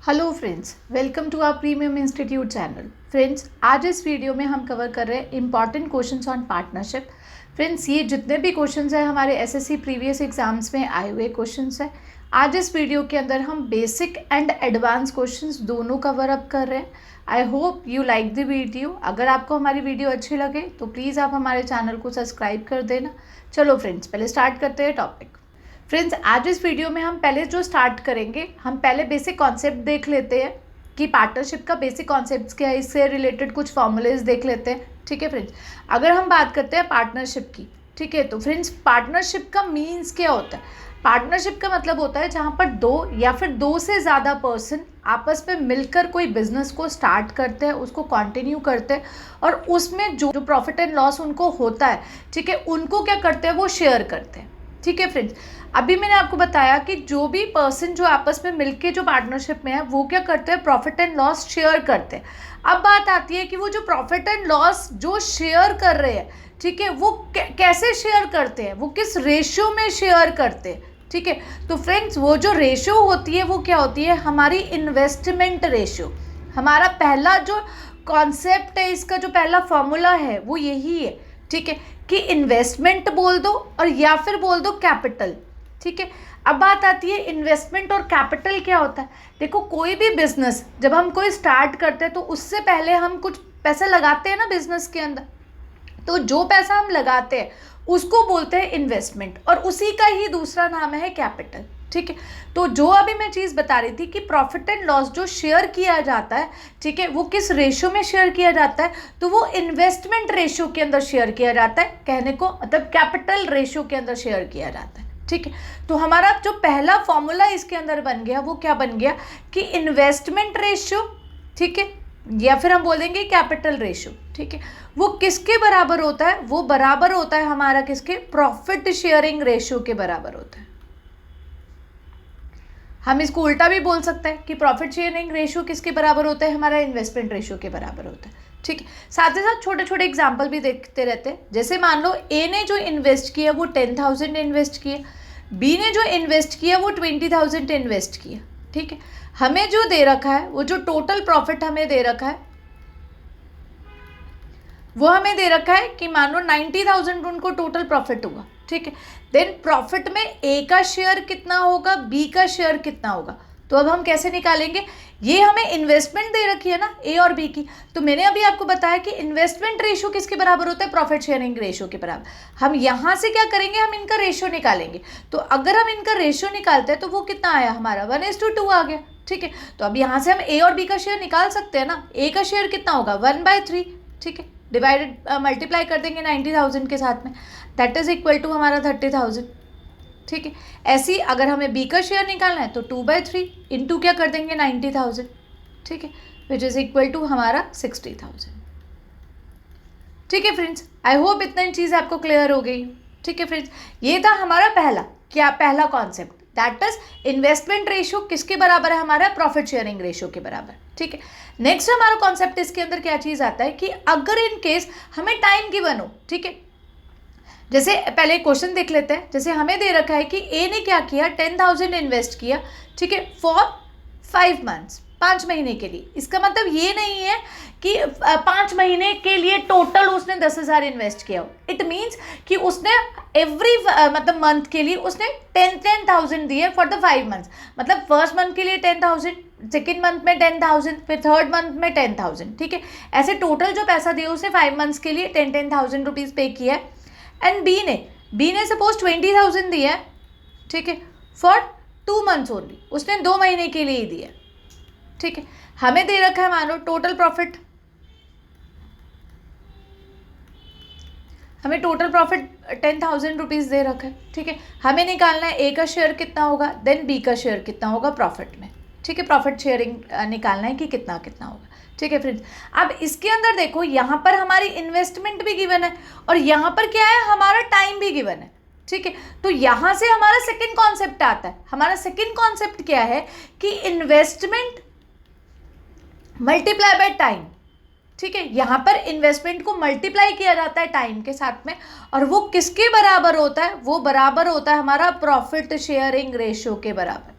Hello friends, welcome to our premium institute channel. Friends, आज इस video में हम कवर कर रहे हैं important questions on partnership. Friends, ये जितने भी क्वेश्चंस हैं हमारे एसएससी प्रीवियस एग्जाम्स में आए हुए क्वेश्चंस हैं। आज इस वीडियो के अंदर हम बेसिक एंड एडवांस क्वेश्चंस दोनों कवर अप कर रहे हैं। I hope you like the video. अगर आपको हमारी वीडियो अच्छी लगे तो प्लीज़ आप हमारे चैनल को सब्सक्राइब कर देना। चलो फ्रेंड्स, पहले स्टार्ट करते हैं टॉपिक। फ्रेंड्स, आज इस वीडियो में हम पहले जो स्टार्ट करेंगे, हम पहले बेसिक कॉन्सेप्ट देख लेते हैं कि पार्टनरशिप का बेसिक कॉन्सेप्ट क्या है। इससे रिलेटेड कुछ फॉर्मूलेज देख लेते हैं। ठीक है फ्रेंड्स, अगर हम बात करते हैं पार्टनरशिप की, ठीक है, तो फ्रेंड्स पार्टनरशिप का मीन्स क्या होता है। पार्टनरशिप का मतलब होता है जहाँ पर दो या फिर दो से ज़्यादा पर्सन आपस में मिलकर कोई बिजनेस को स्टार्ट करते हैं, उसको कंटिन्यू करते हैं और उसमें जो प्रॉफिट एंड लॉस उनको होता है, ठीक है, उनको क्या करते हैं, वो शेयर करते हैं। ठीक है फ्रेंड्स, अभी मैंने आपको बताया कि जो भी पर्सन जो आपस में मिलके जो पार्टनरशिप में है वो क्या करते हैं, प्रॉफिट एंड लॉस शेयर करते हैं। अब बात आती है कि वो जो प्रॉफिट एंड लॉस जो शेयर कर रहे हैं, ठीक है, वो कैसे शेयर करते हैं, वो किस रेशियो में शेयर करते हैं। ठीक है, तो फ्रेंड्स वो जो रेशियो होती है वो क्या होती है, हमारी इन्वेस्टमेंट रेशियो। हमारा पहला जो कॉन्सेप्ट है, इसका जो पहला फॉर्मूला है वो यही है, ठीक है, कि इन्वेस्टमेंट बोल दो और या फिर बोल दो कैपिटल। ठीक है, अब बात आती है इन्वेस्टमेंट और कैपिटल क्या होता है। देखो, कोई भी बिजनेस जब हम कोई स्टार्ट करते हैं तो उससे पहले हम कुछ पैसा लगाते हैं ना बिजनेस के अंदर, तो जो पैसा हम लगाते हैं उसको बोलते हैं इन्वेस्टमेंट और उसी का ही दूसरा नाम है कैपिटल। ठीक है, तो जो अभी मैं चीज़ बता रही थी कि प्रॉफिट एंड लॉस जो शेयर किया जाता है, ठीक है, वो किस रेशियो में शेयर किया जाता है, तो वो इन्वेस्टमेंट रेशियो के अंदर शेयर किया जाता है। कहने को मतलब कैपिटल रेशियो के अंदर शेयर किया जाता है। ठीक है, तो हमारा जो पहला फॉर्मूला इसके अंदर बन गया वो क्या बन गया कि इन्वेस्टमेंट रेशियो, ठीक है, या फिर हम बोलेंगे कैपिटल रेशियो, ठीक है, वो किसके बराबर होता है, वो बराबर होता है हमारा किसके, प्रॉफिट शेयरिंग रेशियो के बराबर होता है। हम इसको उल्टा भी बोल सकते हैं कि प्रॉफिट शेयरिंग रेशियो किसके बराबर होता है, हमारा इन्वेस्टमेंट रेशियो के बराबर होता है। ठीक है, साथ ही साथ छोटे छोटे एग्जाम्पल भी देखते रहते हैं। जैसे मान लो ए ने जो इन्वेस्ट किया वो 10,000 इन्वेस्ट किया, बी ने जो इन्वेस्ट किया वो 20,000 इन्वेस्ट किया। ठीक है, हमें जो दे रखा है वो जो टोटल प्रॉफिट हमें दे रखा है वो हमें दे रखा है कि मान लो 90,000 उनको टोटल प्रॉफिट हुआ। ठीक है, देन प्रॉफिट में ए का शेयर कितना होगा, बी का शेयर कितना होगा। तो अब हम कैसे निकालेंगे, ये हमें इन्वेस्टमेंट दे रखी है ना ए और बी की, तो मैंने अभी आपको बताया कि इन्वेस्टमेंट रेशियो किसके बराबर होता है, प्रॉफिट शेयरिंग रेशियो के बराबर। हम यहाँ से क्या करेंगे, हम इनका रेशियो निकालेंगे। तो अगर हम इनका रेशियो निकालते हैं तो वो कितना आया, हमारा 1:2 आ गया। ठीक है, तो अब यहाँ से हम ए और बी का शेयर निकाल सकते हैं ना। ए का शेयर कितना होगा, 1/3। ठीक है, डिवाइडेड मल्टीप्लाई कर देंगे 90,000 के साथ में, दैट इज इक्वल टू हमारा 30,000। ठीक है, ऐसी अगर हमें बी का शेयर निकालना है तो 2/3 इंटू क्या कर देंगे 90,000। ठीक है, विच इज इक्वल टू हमारा 60,000। ठीक है फ्रेंड्स, आई होप इतना चीज़ आपको क्लियर हो गई। ठीक है फ्रेंड्स, ये था हमारा पहला concept, that is investment ratio किसके बराबर है, हमारा प्रॉफिट शेयरिंग रेशियो के बराबर। ठीक है, नेक्स्ट हमारा कॉन्सेप्ट इसके अंदर क्या चीज़ आता है कि अगर इन केस हमें टाइम गिवन हो, ठीक है, जैसे पहले क्वेश्चन देख लेते हैं। जैसे हमें दे रखा है कि ए ने क्या किया, 10,000 इन्वेस्ट किया, ठीक है, फॉर 5 मंथ्स, 5 महीने के लिए। इसका मतलब ये नहीं है कि 5 महीने के लिए टोटल उसने 10,000 इन्वेस्ट किया हो। इट मीन्स कि उसने एवरी मतलब मंथ के लिए उसने 10,000 दिए फॉर द 5 मंथ्स। मतलब फर्स्ट मंथ के लिए 10,000, सेकेंड मंथ में 10,000, फिर थर्ड मंथ में 10,000। ठीक है, ऐसे टोटल जो पैसा दिया उसने 5 मंथ्स के लिए 10,000 रुपीज़ पे किया है। एंड बी ने सपोज 20,000 दिया है, ठीक है, फॉर 2 मंथ्स ओनली, उसने 2 महीने के लिए ही दिया। ठीक है, हमें दे रखा है मानो टोटल प्रॉफिट, हमें टोटल प्रॉफिट 10,000 रुपीज़ दे रखा है। ठीक है, हमें निकालना है ए का शेयर कितना होगा, देन बी का शेयर कितना होगा प्रॉफिट में। ठीक है, प्रॉफिट शेयरिंग निकालना है कि कितना कितना होगा। ठीक है फ्रेंड्स, अब इसके अंदर देखो, यहाँ पर हमारी इन्वेस्टमेंट भी गिवन है और यहाँ पर क्या है, हमारा टाइम भी गिवन है। ठीक है, तो यहाँ से हमारा सेकंड कॉन्सेप्ट आता है। हमारा सेकंड कॉन्सेप्ट क्या है कि इन्वेस्टमेंट मल्टीप्लाई बाय टाइम। ठीक है, यहाँ पर इन्वेस्टमेंट को मल्टीप्लाई किया जाता है टाइम के साथ में, और वो किसके बराबर होता है, वो बराबर होता है हमारा प्रॉफिट शेयरिंग रेशियो के बराबर।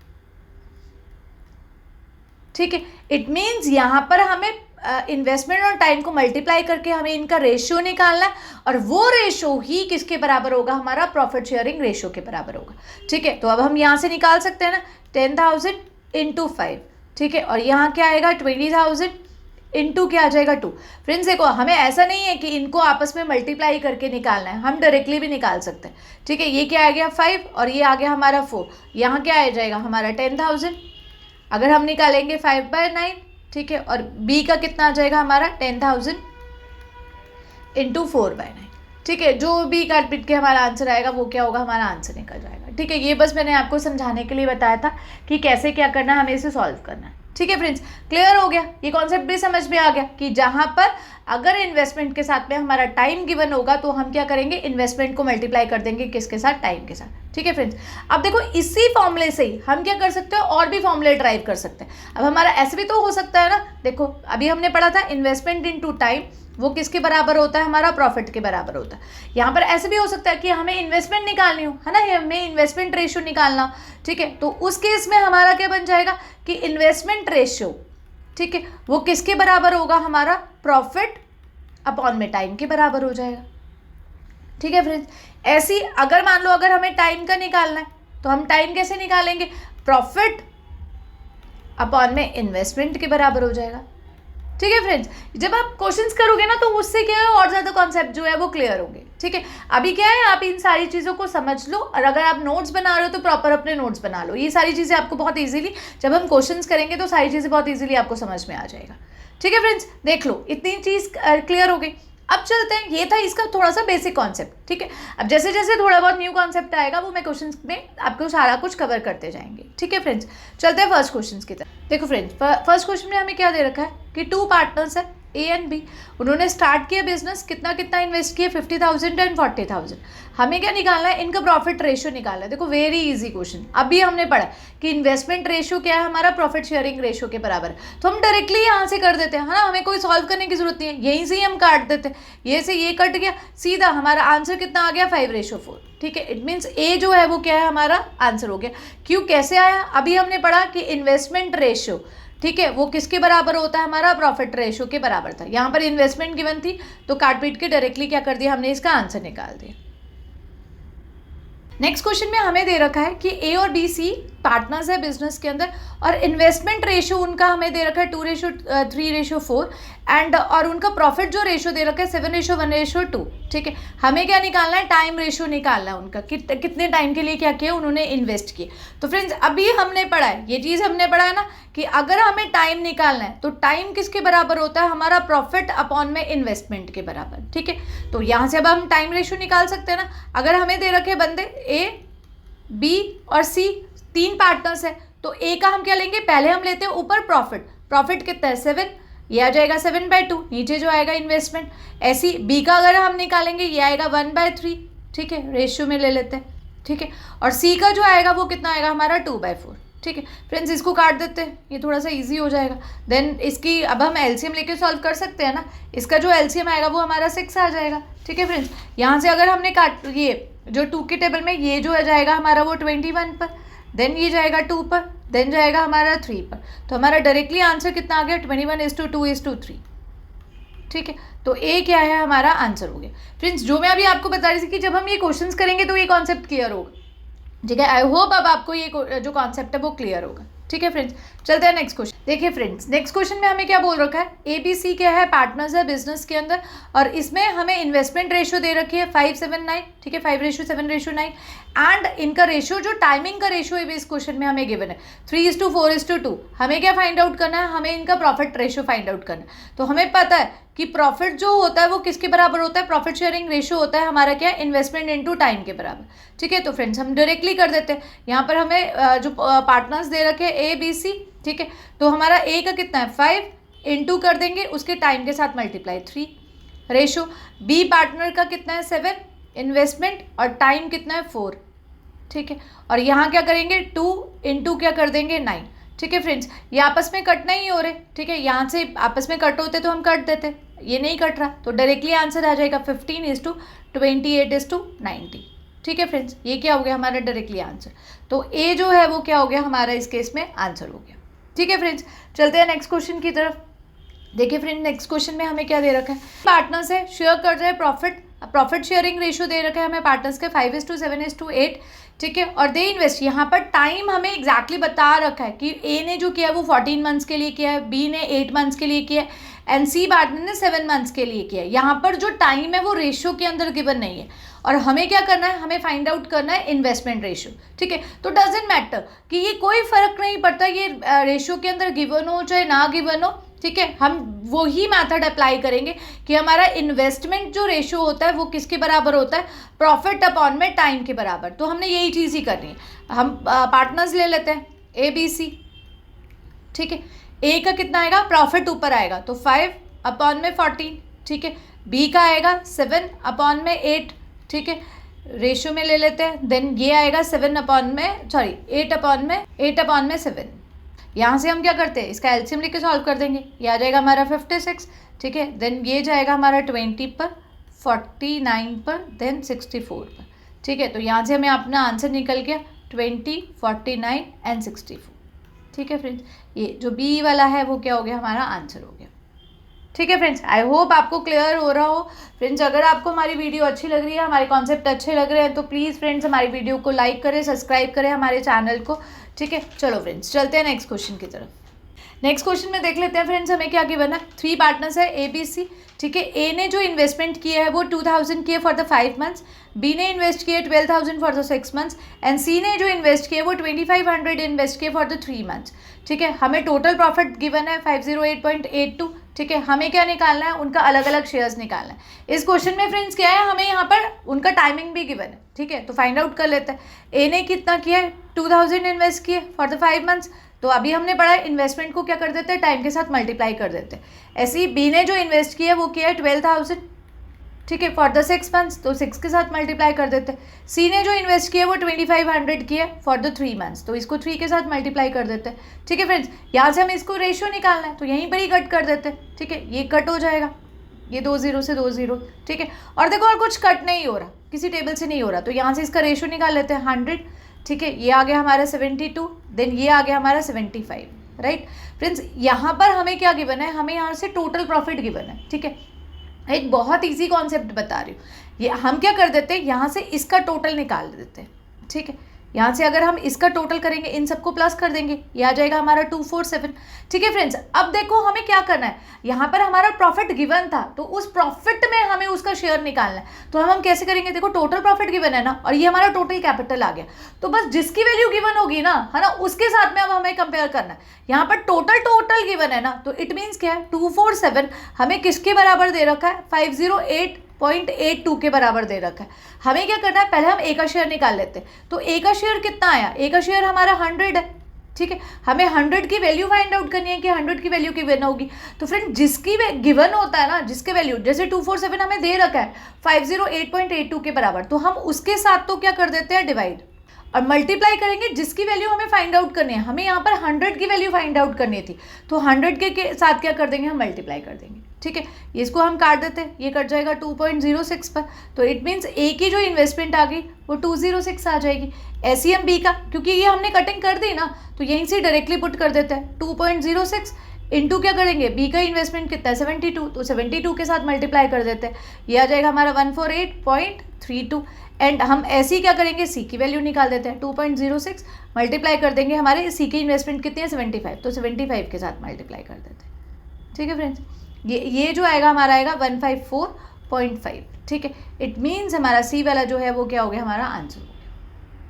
ठीक है। इट मीन्स यहाँ पर हमें इन्वेस्टमेंट और टाइम को मल्टीप्लाई करके हमें इनका रेशियो निकालना है, और वो रेशियो ही किसके बराबर होगा, हमारा प्रॉफिट शेयरिंग रेशियो के बराबर होगा। ठीक है, तो अब हम यहाँ से निकाल सकते हैं ना 10,000 इंटू 5, ठीक है, और यहाँ क्या आएगा 20,000 इंटू क्या आ जाएगा 2। फ्रेंड्स देखो, हमें ऐसा नहीं है कि इनको आपस में मल्टीप्लाई करके निकालना है, हम डायरेक्टली भी निकाल सकते हैं। ठीक है, ये क्या आ गया 5 और ये आ गया हमारा 4, यहाँ क्या आ जाएगा हमारा 10,000। अगर हम निकालेंगे 5/9, ठीक है, और बी का कितना आ जाएगा हमारा 10,000 इंटू 4/9। ठीक है, जो भी काट पीट के हमारा आंसर आएगा वो क्या होगा, हमारा आंसर निकल जाएगा। ठीक है, ये बस मैंने आपको समझाने के लिए बताया था कि कैसे क्या करना है, हमें इसे सॉल्व करना है। ठीक है फ्रेंड्स, क्लियर हो गया, ये कॉन्सेप्ट भी समझ में आ गया कि जहां पर अगर इन्वेस्टमेंट के साथ में हमारा टाइम गिवन होगा तो हम क्या करेंगे, इन्वेस्टमेंट को मल्टीप्लाई कर देंगे किसके साथ, टाइम के साथ। ठीक है फ्रेंड्स, अब देखो इसी फॉर्मूले से ही हम क्या कर सकते हैं, और भी फॉर्मूले ड्राइव कर सकते हैं। अब हमारा ऐसे भी तो हो सकता है ना, देखो अभी हमने पढ़ा था इन्वेस्टमेंट इनटू टाइम, वो किसके बराबर होता है, हमारा प्रॉफिट के बराबर होता है। यहाँ पर ऐसे भी हो सकता है कि हमें इन्वेस्टमेंट निकालनी हो, है ना, हमें इन्वेस्टमेंट रेशियो निकालना हो। ठीक है, तो उस केस में हमारा क्या बन जाएगा कि इन्वेस्टमेंट रेशियो, ठीक है, वो किसके बराबर होगा, हमारा प्रॉफिट अपॉन में टाइम के बराबर हो जाएगा। ठीक है फ्रेंड्स, ऐसी अगर मान लो अगर हमें टाइम का निकालना है तो हम टाइम कैसे निकालेंगे, प्रॉफिट अपॉन में इन्वेस्टमेंट के बराबर हो जाएगा। ठीक है फ्रेंड्स, जब आप क्वेश्चंस करोगे ना तो उससे क्या है, और ज़्यादा कॉन्सेप्ट जो है वो क्लियर होंगे। ठीक है, अभी क्या है, आप इन सारी चीज़ों को समझ लो, और अगर आप नोट्स बना रहे हो तो प्रॉपर अपने नोट्स बना लो। ये सारी चीज़ें आपको बहुत इजीली, जब हम क्वेश्चंस करेंगे तो सारी चीज़ें बहुत इजीली आपको समझ में आ जाएगा। ठीक है फ्रेंड्स, देख लो इतनी चीज़ क्लियर हो गई। अब चलते हैं, ये था इसका थोड़ा सा बेसिक कॉन्सेप्ट। ठीक है, अब जैसे जैसे थोड़ा बहुत न्यू कॉन्सेप्ट आएगा वो मैं क्वेश्चंस में आपको सारा कुछ कवर करते जाएंगे। ठीक है फ्रेंड्स, चलते हैं फर्स्ट क्वेश्चन की तरफ। देखो फ्रेंड्स, फर्स्ट क्वेश्चन में हमें क्या दे रखा है कि 2 पार्टनर्स है ए एंड बी, उन्होंने स्टार्ट किया बिजनेस, कितना कितना इन्वेस्ट किया 50,000 एंड 40,000। हमें क्या निकालना है, इनका प्रॉफिट रेशियो निकालना है। देखो वेरी इजी क्वेश्चन, अभी हमने पढ़ा कि इन्वेस्टमेंट रेशियो क्या है, हमारा प्रॉफिट शेयरिंग रेशियो के बराबर है, तो हम डायरेक्टली यहाँ से कर देते हैं, है ना, हमें कोई सॉल्व करने की जरूरत नहीं है, यहीं से ही हम काट देते हैं, ये से ये कट गया, सीधा हमारा आंसर कितना आ गया 5:4। ठीक है, इट मीन्स ए जो है वो क्या है, हमारा आंसर हो गया। क्यों, कैसे आया, अभी हमने पढ़ा कि इन्वेस्टमेंट रेशियो, ठीक है, वो किसके बराबर होता है, हमारा प्रॉफिट रेशियो के बराबर था। यहाँ पर इन्वेस्टमेंट गिवन थी तो काट पीट के डायरेक्टली क्या कर दिया, हमने इसका आंसर निकाल दिया। नेक्स्ट क्वेश्चन में हमें दे रखा है कि ए और बी सी पार्टनर्स है बिजनेस के अंदर, और इन्वेस्टमेंट रेशियो उनका हमें दे रखा है 2:3:4 एंड, और उनका प्रॉफिट जो रेशियो दे रखा है 7:1:2। ठीक है, हमें क्या निकालना है, टाइम रेशियो निकालना है उनका, कितने टाइम के लिए क्या किया उन्होंने, इन्वेस्ट किए। तो फ्रेंड्स अभी हमने पढ़ा है, ये चीज़ हमने पढ़ा है ना कि अगर हमें टाइम निकालना है तो टाइम किसके बराबर होता है, हमारा प्रॉफिट अपॉन में इन्वेस्टमेंट के बराबर। ठीक है, तो यहाँ से अब हम टाइम रेशियो निकाल सकते हैं ना। अगर हमें दे रखे बंदे ए बी और सी, 3 पार्टनर्स है, तो ए का हम क्या लेंगे, पहले हम लेते हैं ऊपर प्रॉफिट, प्रॉफिट कितना है 7, ये आ जाएगा 7/2, नीचे जो आएगा इन्वेस्टमेंट। ऐसी बी का अगर हम निकालेंगे ये आएगा 1/3। ठीक है, रेशियो में ले लेते हैं। ठीक है, और सी का जो आएगा वो कितना आएगा, हमारा 2/4। ठीक है फ्रेंड्स, इसको काट देते हैं, ये थोड़ा सा इजी हो जाएगा। देन इसकी अब हम एलसीएम लेके सॉल्व कर सकते हैं ना, इसका जो एलसीएम आएगा वो हमारा 6 आ जाएगा। ठीक है फ्रेंड्स, यहाँ से अगर हमने काट, ये जो 2 के टेबल में ये जो जाएगा हमारा वो 21 पर, देन ये जाएगा 2 पर, देन जाएगा हमारा 3 पर, तो हमारा डायरेक्टली आंसर कितना आ गया 21:2:3। ठीक है, तो ए क्या है, हमारा आंसर हो गया। फ्रेंड्स जो मैं अभी आपको बता रही थी कि जब हम ये क्वेश्चंस करेंगे तो ये कॉन्सेप्ट क्लियर होगा। ठीक है, आई होप अब आपको ये जो कॉन्सेप्ट है वो क्लियर होगा। ठीक है फ्रेंड्स, चलते हैं नेक्स्ट क्वेश्चन। देखिए फ्रेंड्स, नेक्स्ट क्वेश्चन में हमें क्या बोल रखा है, ए बी सी क्या है, पार्टनर्स है बिजनेस के अंदर, और इसमें हमें इन्वेस्टमेंट रेशियो दे रखी है 5:7:9। ठीक है, 5:7:9 एंड इनका रेशियो जो टाइमिंग का रेशियो है इस क्वेश्चन में हमें गिवन है 3:4:2। हमें क्या फाइंड आउट करना है, हमें इनका प्रॉफिट रेशियो फाइंड आउट करना है। तो हमें पता है कि प्रॉफिट जो होता है वो किसके बराबर होता है, प्रॉफिट शेयरिंग रेशियो होता है हमारा क्या, इन्वेस्टमेंट इनटू टाइम के बराबर। ठीक है, तो फ्रेंड्स हम डायरेक्टली कर देते हैं। यहाँ पर हमें जो पार्टनर्स दे रखे हैं ए बी सी, ठीक है, तो हमारा ए का कितना है 5 इंटू कर देंगे उसके टाइम के साथ मल्टीप्लाई 3 रेशियो, बी पार्टनर का कितना है 7 इन्वेस्टमेंट और टाइम कितना है 4। ठीक है, और यहाँ क्या करेंगे 2 इंटू क्या कर देंगे 9। ठीक है फ्रेंड्स, ये आपस में कटना ही हो रहे। ठीक है, यहाँ से आपस में कट होते तो हम कट देते, ये नहीं कट रहा तो डायरेक्टली आंसर आ जाएगा 15:28:90। ठीक है फ्रेंड्स, ये क्या हो गया हमारा डायरेक्टली आंसर। तो ए जो है वो क्या हो गया हमारा इस केस में आंसर हो गया। ठीक है फ्रेंड्स, चलते हैं नेक्स्ट क्वेश्चन की तरफ। देखिए फ्रेंड, नेक्स्ट क्वेश्चन में हमें क्या दे रखा है, पार्टनर्स है, शेयर कर रहे हैं प्रॉफिट शेयरिंग रेशियो दे रखा है हमें पार्टनर्स के 5:7:8, ठीक है, और दे इन्वेस्ट, यहाँ पर टाइम हमें एग्जैक्टली बता रखा है कि ए ने जो किया है वो 14 मंथ्स के लिए किया है, बी ने 8 मंथ्स के लिए किया है एंड सी पार्टनर ने 7 मंथ्स के लिए किया है। यहाँ पर जो टाइम है वो रेशियो के अंदर गिवन नहीं है, और हमें क्या करना है, हमें फाइंड आउट करना है इन्वेस्टमेंट रेशियो, ठीक है। तो डजेंट मैटर कि ये कोई फर्क नहीं पड़ता ये रेशियो के अंदर गिवन हो चाहे ना गिवन हो, ठीक है। हम वही मेथड अप्लाई करेंगे कि हमारा इन्वेस्टमेंट जो रेशियो होता है वो किसके बराबर होता है, प्रॉफिट अपॉन में टाइम के बराबर। तो हमने यही चीज़ ही करनी है। हम पार्टनर्स ले लेते हैं ए बी सी, ठीक है। ए का कितना आएगा, प्रॉफिट ऊपर आएगा तो 5/14, ठीक है। बी का आएगा 7/8, ठीक है, रेशियो में ले लेते हैं। देन ये आएगा 8/7। यहाँ से हम क्या करते हैं, इसका एलसीएम लेके सॉल्व कर देंगे, ये आ जाएगा हमारा 56, ठीक है। देन ये जाएगा हमारा 20 पर, 49 पर, देन 64 पर, ठीक है। तो यहाँ से हमें अपना आंसर निकल गया 20, 49 एंड 64, ठीक है फ्रेंड्स। ये जो बी वाला है वो क्या हो गया, हमारा आंसर हो गया, ठीक है फ्रेंड्स। आई होप आपको क्लियर हो रहा हो। फ्रेंड्स, अगर आपको हमारी वीडियो अच्छी लग रही है, हमारे कॉन्सेप्ट अच्छे लग रहे हैं तो प्लीज़ फ्रेंड्स हमारी वीडियो को लाइक करें, सब्सक्राइब करें हमारे चैनल को, ठीक है। चलो फ्रेंड्स, चलते हैं नेक्स्ट क्वेश्चन की तरफ। नेक्स्ट क्वेश्चन में देख लेते हैं फ्रेंड्स हमें क्या गिवन है। 3 पार्टनर्स है ए बी सी, ठीक है। ए ने जो इन्वेस्टमेंट किया है वो 2000 किया फॉर द 5 मंथ्स, बी ने इन्वेस्ट किया 12,000 for the 6 months and C ने जो इन्वेस्ट किया वो 2500 इन्वेस्ट किया फॉर द 3 मंथ्स, ठीक है। हमें टोटल प्रॉफिट गिवन है 508.82, ठीक है। हमें क्या निकालना है, उनका अलग अलग शेयर्स निकालना है। इस क्वेश्चन में फ्रेंड्स क्या है, हमें यहाँ पर उनका टाइमिंग भी गिवन है, ठीक है। तो फाइंड आउट कर लेते हैं। ए ने कितना किया है, 2000 इन्वेस्ट किए फॉर द 5 मंथ्स, तो अभी हमने पढ़ा है इन्वेस्टमेंट को क्या कर देते हैं, टाइम के साथ मल्टीप्लाई कर देते हैं। ऐसे ही बी ने जो इन्वेस्ट किया है वो किया है 12,000, ठीक है, फॉर द 6 मंथ्स, तो 6 के साथ मल्टीप्लाई कर देते हैं। सी ने जो इन्वेस्ट किया है वो 2500 किया है फॉर द 3 मंथ्स, तो इसको 3 के साथ मल्टीप्लाई कर देते हैं, ठीक है फ्रेंड्स। यहाँ से हमें इसको रेशियो निकालना है तो यहीं पर ही कट कर देते हैं, ठीक है। ये कट हो जाएगा, ये 2 0 से 2 0, ठीक है। और देखो और कुछ कट नहीं हो रहा, किसी टेबल से नहीं हो रहा, तो यहाँ से इसका रेशियो निकाल लेते हैं 100, ठीक है। ये आ गया हमारा 72, देन ये आ गया हमारा 75, राइट फ्रेंड्स। यहाँ पर हमें क्या गिवन है, हमें यहाँ से टोटल प्रॉफिट गिवन है, ठीक है। एक बहुत इजी कॉन्सेप्ट बता रही हूँ। ये हम क्या कर देते हैं, यहाँ से इसका टोटल निकाल देते हैं, ठीक है। यहाँ से अगर हम इसका टोटल करेंगे, इन सबको प्लस कर देंगे, ये आ जाएगा हमारा 247, ठीक है फ्रेंड्स। अब देखो हमें क्या करना है, यहाँ पर हमारा प्रॉफिट गिवन था तो उस प्रॉफिट में हमें उसका शेयर निकालना है। तो हम कैसे करेंगे, देखो टोटल प्रॉफिट गिवन है ना, और ये हमारा टोटल कैपिटल आ गया, तो बस जिसकी वैल्यू गिवन होगी ना, है ना, उसके साथ में अब हमें कंपेयर करना है। यहाँ पर टोटल गिवन है ना, तो इट मीन्स क्या है, 247 हमें किसके बराबर दे रखा है, 508.82 के बराबर दे रखा है। हमें क्या करना है, पहले हम ए का शेयर निकाल लेते हैं। तो ए का शेयर कितना आया, ए का शेयर हमारा 100 है, ठीक है। हमें 100 की वैल्यू फाइंड आउट करनी है कि 100 की वैल्यू गिवन होगी। तो फ्रेंड जिसकी गिवन होता है ना, जिसके वैल्यू, जैसे 247 हमें दे रखा है 508.82 के बराबर, तो हम उसके साथ तो क्या कर देते हैं, डिवाइड, और मल्टीप्लाई करेंगे जिसकी वैल्यू हमें फाइंड आउट करनी है। हमें यहाँ पर 100 की वैल्यू फाइंड आउट करनी थी, तो 100 के साथ क्या कर देंगे, हम मल्टीप्लाई कर देंगे, ठीक है। इसको हम काट देते हैं, ये कट जाएगा 2.06 पर, तो इट मीन्स ए की जो इन्वेस्टमेंट आ गई वो 206 आ जाएगी। एसईएम बी का, क्योंकि ये हमने कटिंग कर दी ना, तो यहीं से डायरेक्टली पुट कर देते हैं, 2.06 इंटू क्या करेंगे, बी का इन्वेस्टमेंट कितना है 72, तो 72 के साथ मल्टीप्लाई कर देते हैं, ये आ जाएगा हमारा 148.32। एंड हम ऐसे ही क्या करेंगे, सी की वैल्यू निकाल देते हैं, 2.06 मल्टीप्लाई कर देंगे, हमारे सी की इन्वेस्टमेंट कितनी है 75, तो 75 के साथ मल्टीप्लाई कर देते हैं, ठीक है फ्रेंड्स। ये जो आएगा हमारा आएगा 154.5, ठीक है। इट मीन्स हमारा सी वाला जो है वो क्या हो गया, हमारा आंसर हो गया,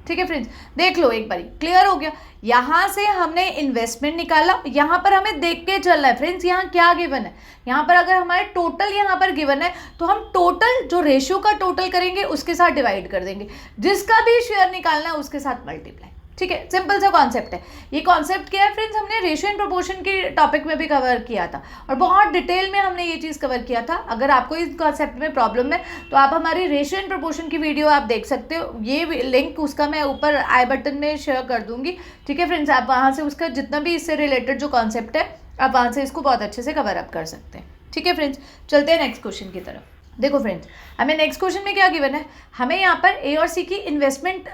ठीक है फ्रेंड्स। देख लो एक बारी, क्लियर हो गया। यहाँ से हमने इन्वेस्टमेंट निकाला, यहाँ पर हमें देख के चलना है फ्रेंड्स, यहाँ क्या गिवन है। यहाँ पर अगर हमारे टोटल यहाँ पर गिवन है तो हम टोटल जो रेशियो का टोटल करेंगे उसके साथ डिवाइड कर देंगे, जिसका भी शेयर निकालना है उसके साथ मल्टीप्लाई, ठीक है। सिंपल सा कॉन्सेप्ट है। ये कॉन्सेप्ट क्या है फ्रेंड्स, हमने रेशियो एंड प्रोपोर्शन के टॉपिक में भी कवर किया था और बहुत डिटेल में हमने ये चीज़ कवर किया था। अगर आपको इस कॉन्सेप्ट में प्रॉब्लम है तो आप हमारी रेशियो एंड प्रोपोर्शन की वीडियो आप देख सकते हो, ये लिंक उसका मैं ऊपर आई बटन में शेयर कर दूंगी, ठीक है फ्रेंड्स। आप वहाँ से उसका जितना भी इससे रिलेटेड जो कॉन्सेप्ट है आप वहाँ से इसको बहुत अच्छे से कवर अप कर सकते हैं, ठीक है फ्रेंड्स। चलते हैं नेक्स्ट क्वेश्चन की तरफ। देखो फ्रेंड्स, हमें नेक्स्ट क्वेश्चन में क्या गिवन है, हमें यहाँ पर ए और सी की इन्वेस्टमेंट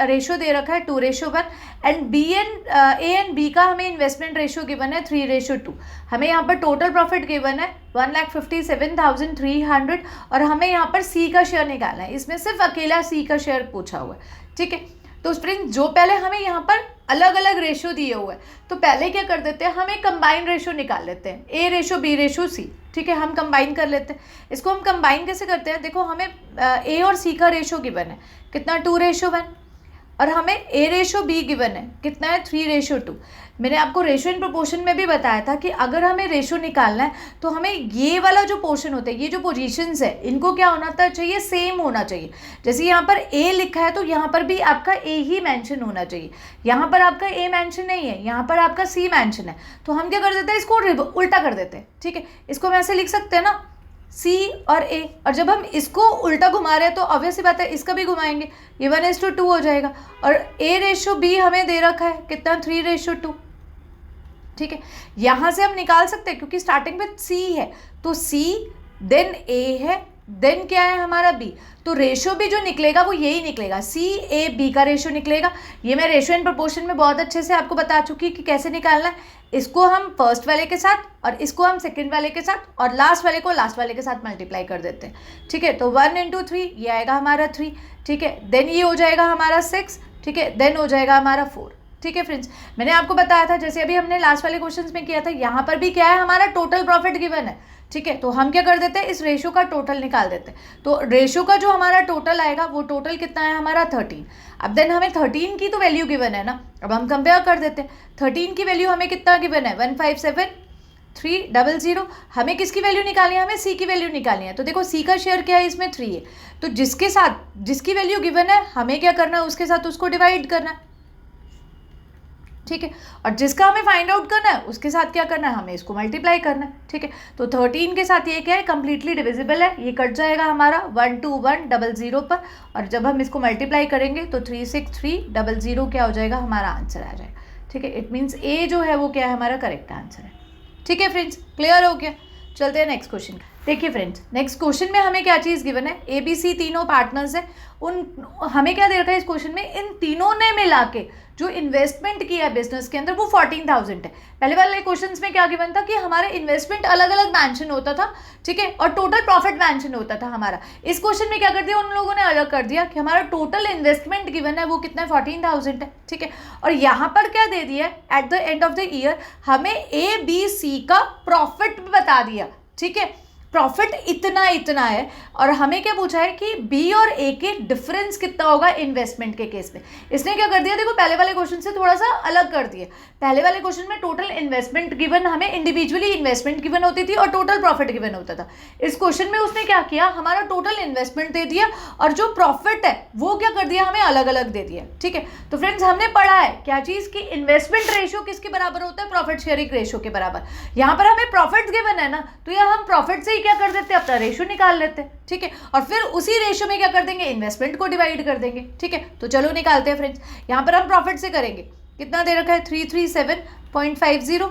रेशियो दे रखा है 2:1 and B and A and B का हमें इन्वेस्टमेंट रेशियो गिवन है 3:2। हमें यहाँ पर टोटल प्रॉफिट गिवन है 1,57,300 और हमें यहाँ पर सी का शेयर निकालना है। इसमें सिर्फ अकेला सी का शेयर पूछा हुआ है, ठीक है। तो फ्रेंड्स जो पहले हमें यहाँ पर अलग अलग रेशियो दिए हुए हैं, तो पहले क्या कर देते हैं, हम एक कंबाइंड रेशियो निकाल लेते हैं, A ratio B ratio C, ठीक है। हम कंबाइन कर लेते हैं। इसको हम कंबाइन कैसे करते हैं, देखो हमें ए और सी का रेशियो गिवन है कितना 2:1 और हमें ए रेशियो बी गिवन है कितना है 3:2। मैंने आपको रेशियो इन प्रोपोर्शन में भी बताया था कि अगर हमें रेशियो निकालना है तो हमें ये वाला जो पोर्शन होता है, ये जो पोजीशंस है, इनको क्या होना चाहिए, सेम होना चाहिए। जैसे यहाँ पर ए लिखा है तो यहाँ पर भी आपका ए ही मेंशन होना चाहिए। यहाँ पर आपका ए मेंशन नहीं है, यहाँ पर आपका सी मेंशन है, तो हम क्या कर देते हैं, इसको उल्टा कर देते हैं, ठीक है। इसको हम ऐसे लिख सकते हैं ना, सी और ए, और जब हम इसको उल्टा घुमा रहे हैं तो ऑब्वियस सी बात है इसका भी घुमाएंगे, ये 1:2 हो जाएगा। और ए रेशियो बी हमें दे रखा है कितना 3:2, ठीक है। यहाँ से हम निकाल सकते हैं क्योंकि स्टार्टिंग में सी है, तो सी देन ए है, देन क्या है हमारा बी, तो रेशियो भी जो निकलेगा वो यही निकलेगा, सी ए बी का रेशियो निकलेगा। ये मैं रेशियो इन प्रोपोर्शन में बहुत अच्छे से आपको बता चुकी कि कैसे निकालना है। इसको हम फर्स्ट वाले के साथ और इसको हम सेकंड वाले के साथ और लास्ट वाले को लास्ट वाले के साथ मल्टीप्लाई कर देते हैं, ठीक है। तो 1 × 3 ये आएगा हमारा 3, ठीक है। देन ये हो जाएगा हमारा 6, ठीक है। देन हो जाएगा हमारा 4, ठीक है। फ्रेंड्स मैंने आपको बताया था, जैसे अभी हमने लास्ट वाले क्वेश्चंस में किया था, यहाँ पर भी क्या है, हमारा टोटल प्रॉफिट गिवन है, ठीक है। तो हम क्या कर देते हैं, इस रेशियो का टोटल निकाल देते हैं। तो रेशियो का जो हमारा टोटल आएगा वो टोटल कितना है हमारा 13। अब देन हमें 13 की तो वैल्यू गिवन है ना, अब हम कंपेयर कर देते हैं। 13 की वैल्यू हमें कितना गिवन है 157,300। हमें किसकी वैल्यू निकालनी है, हमें सी की वैल्यू निकालनी है। तो देखो सी का शेयर क्या है, इसमें 3 है, तो जिसके साथ जिसकी वैल्यू गिवन है हमें क्या करना है, उसके साथ उसको डिवाइड करना है, ठीक है। और जिसका हमें फाइंड आउट करना है उसके साथ क्या करना है, हमें इसको मल्टीप्लाई करना है, ठीक है। तो 13 के साथ ये क्या है, कंप्लीटली डिविजिबल है, ये कट जाएगा हमारा 12100 पर, और जब हम इसको मल्टीप्लाई करेंगे तो 36300 क्या हो जाएगा, हमारा आंसर आ जाएगा, ठीक है। इट मीन्स ए जो है वो क्या है, हमारा करेक्ट आंसर है, ठीक है। फ्रेंड्स क्लियर हो गया, चलते हैं नेक्स्ट क्वेश्चन। देखिए फ्रेंड्स, नेक्स्ट क्वेश्चन में हमें क्या चीज़ गिवन है, ए बी सी तीनों पार्टनर्स हैं, हमें क्या दे रखा है इस क्वेश्चन में, इन तीनों ने मिला के जो इन्वेस्टमेंट किया है बिजनेस के अंदर वो 14,000 है। पहले वाले क्वेश्चंस में क्या गिवन था कि हमारे इन्वेस्टमेंट अलग अलग मेंशन होता था, ठीक है, और टोटल प्रॉफिट मेंशन होता था हमारा। इस क्वेश्चन में क्या कर दिया, उन लोगों ने अलग कर दिया कि हमारा टोटल इन्वेस्टमेंट गिवन है वो कितना है 14,000 है, ठीक है। और यहाँ पर क्या दे दिया है, at the end of the year हमें ए बी सी का प्रॉफिट बता दिया, ठीक है। प्रॉफिट इतना इतना है, और हमें क्या पूछा है कि बी और ए के डिफरेंस कितना होगा इन्वेस्टमेंट के केस में। इसने क्या कर दिया, देखो पहले वाले क्वेश्चन से थोड़ा सा अलग कर दिया। पहले वाले क्वेश्चन में टोटल इन्वेस्टमेंट गिवन, हमें इंडिविजुअली इन्वेस्टमेंट गिवन होती थी और टोटल प्रॉफिट गिवन होता था। इस क्वेश्चन में उसने क्या किया, हमारा टोटल इन्वेस्टमेंट दे दिया और जो प्रॉफिट है वो क्या कर दिया, हमें अलग अलग दे दिया, ठीक है। तो फ्रेंड्स हमने पढ़ा है क्या चीज की, इन्वेस्टमेंट रेशियो किसके बराबर होता है, प्रॉफिट शेयरिंग रेशियो के बराबर। यहाँ पर हमें प्रॉफिट गिवन है ना, तो यार हम प्रॉफिट से क्या कर देते हैं, अपना रेशियो निकाल लेते हैं, ठीक है। और फिर उसी रेशियो में क्या कर देंगे, इन्वेस्टमेंट को डिवाइड कर देंगे, ठीक है। तो चलो निकालते हैं फ्रेंड्स। यहाँ पर हम प्रॉफिट से करेंगे, कितना दे रखा है 337.50,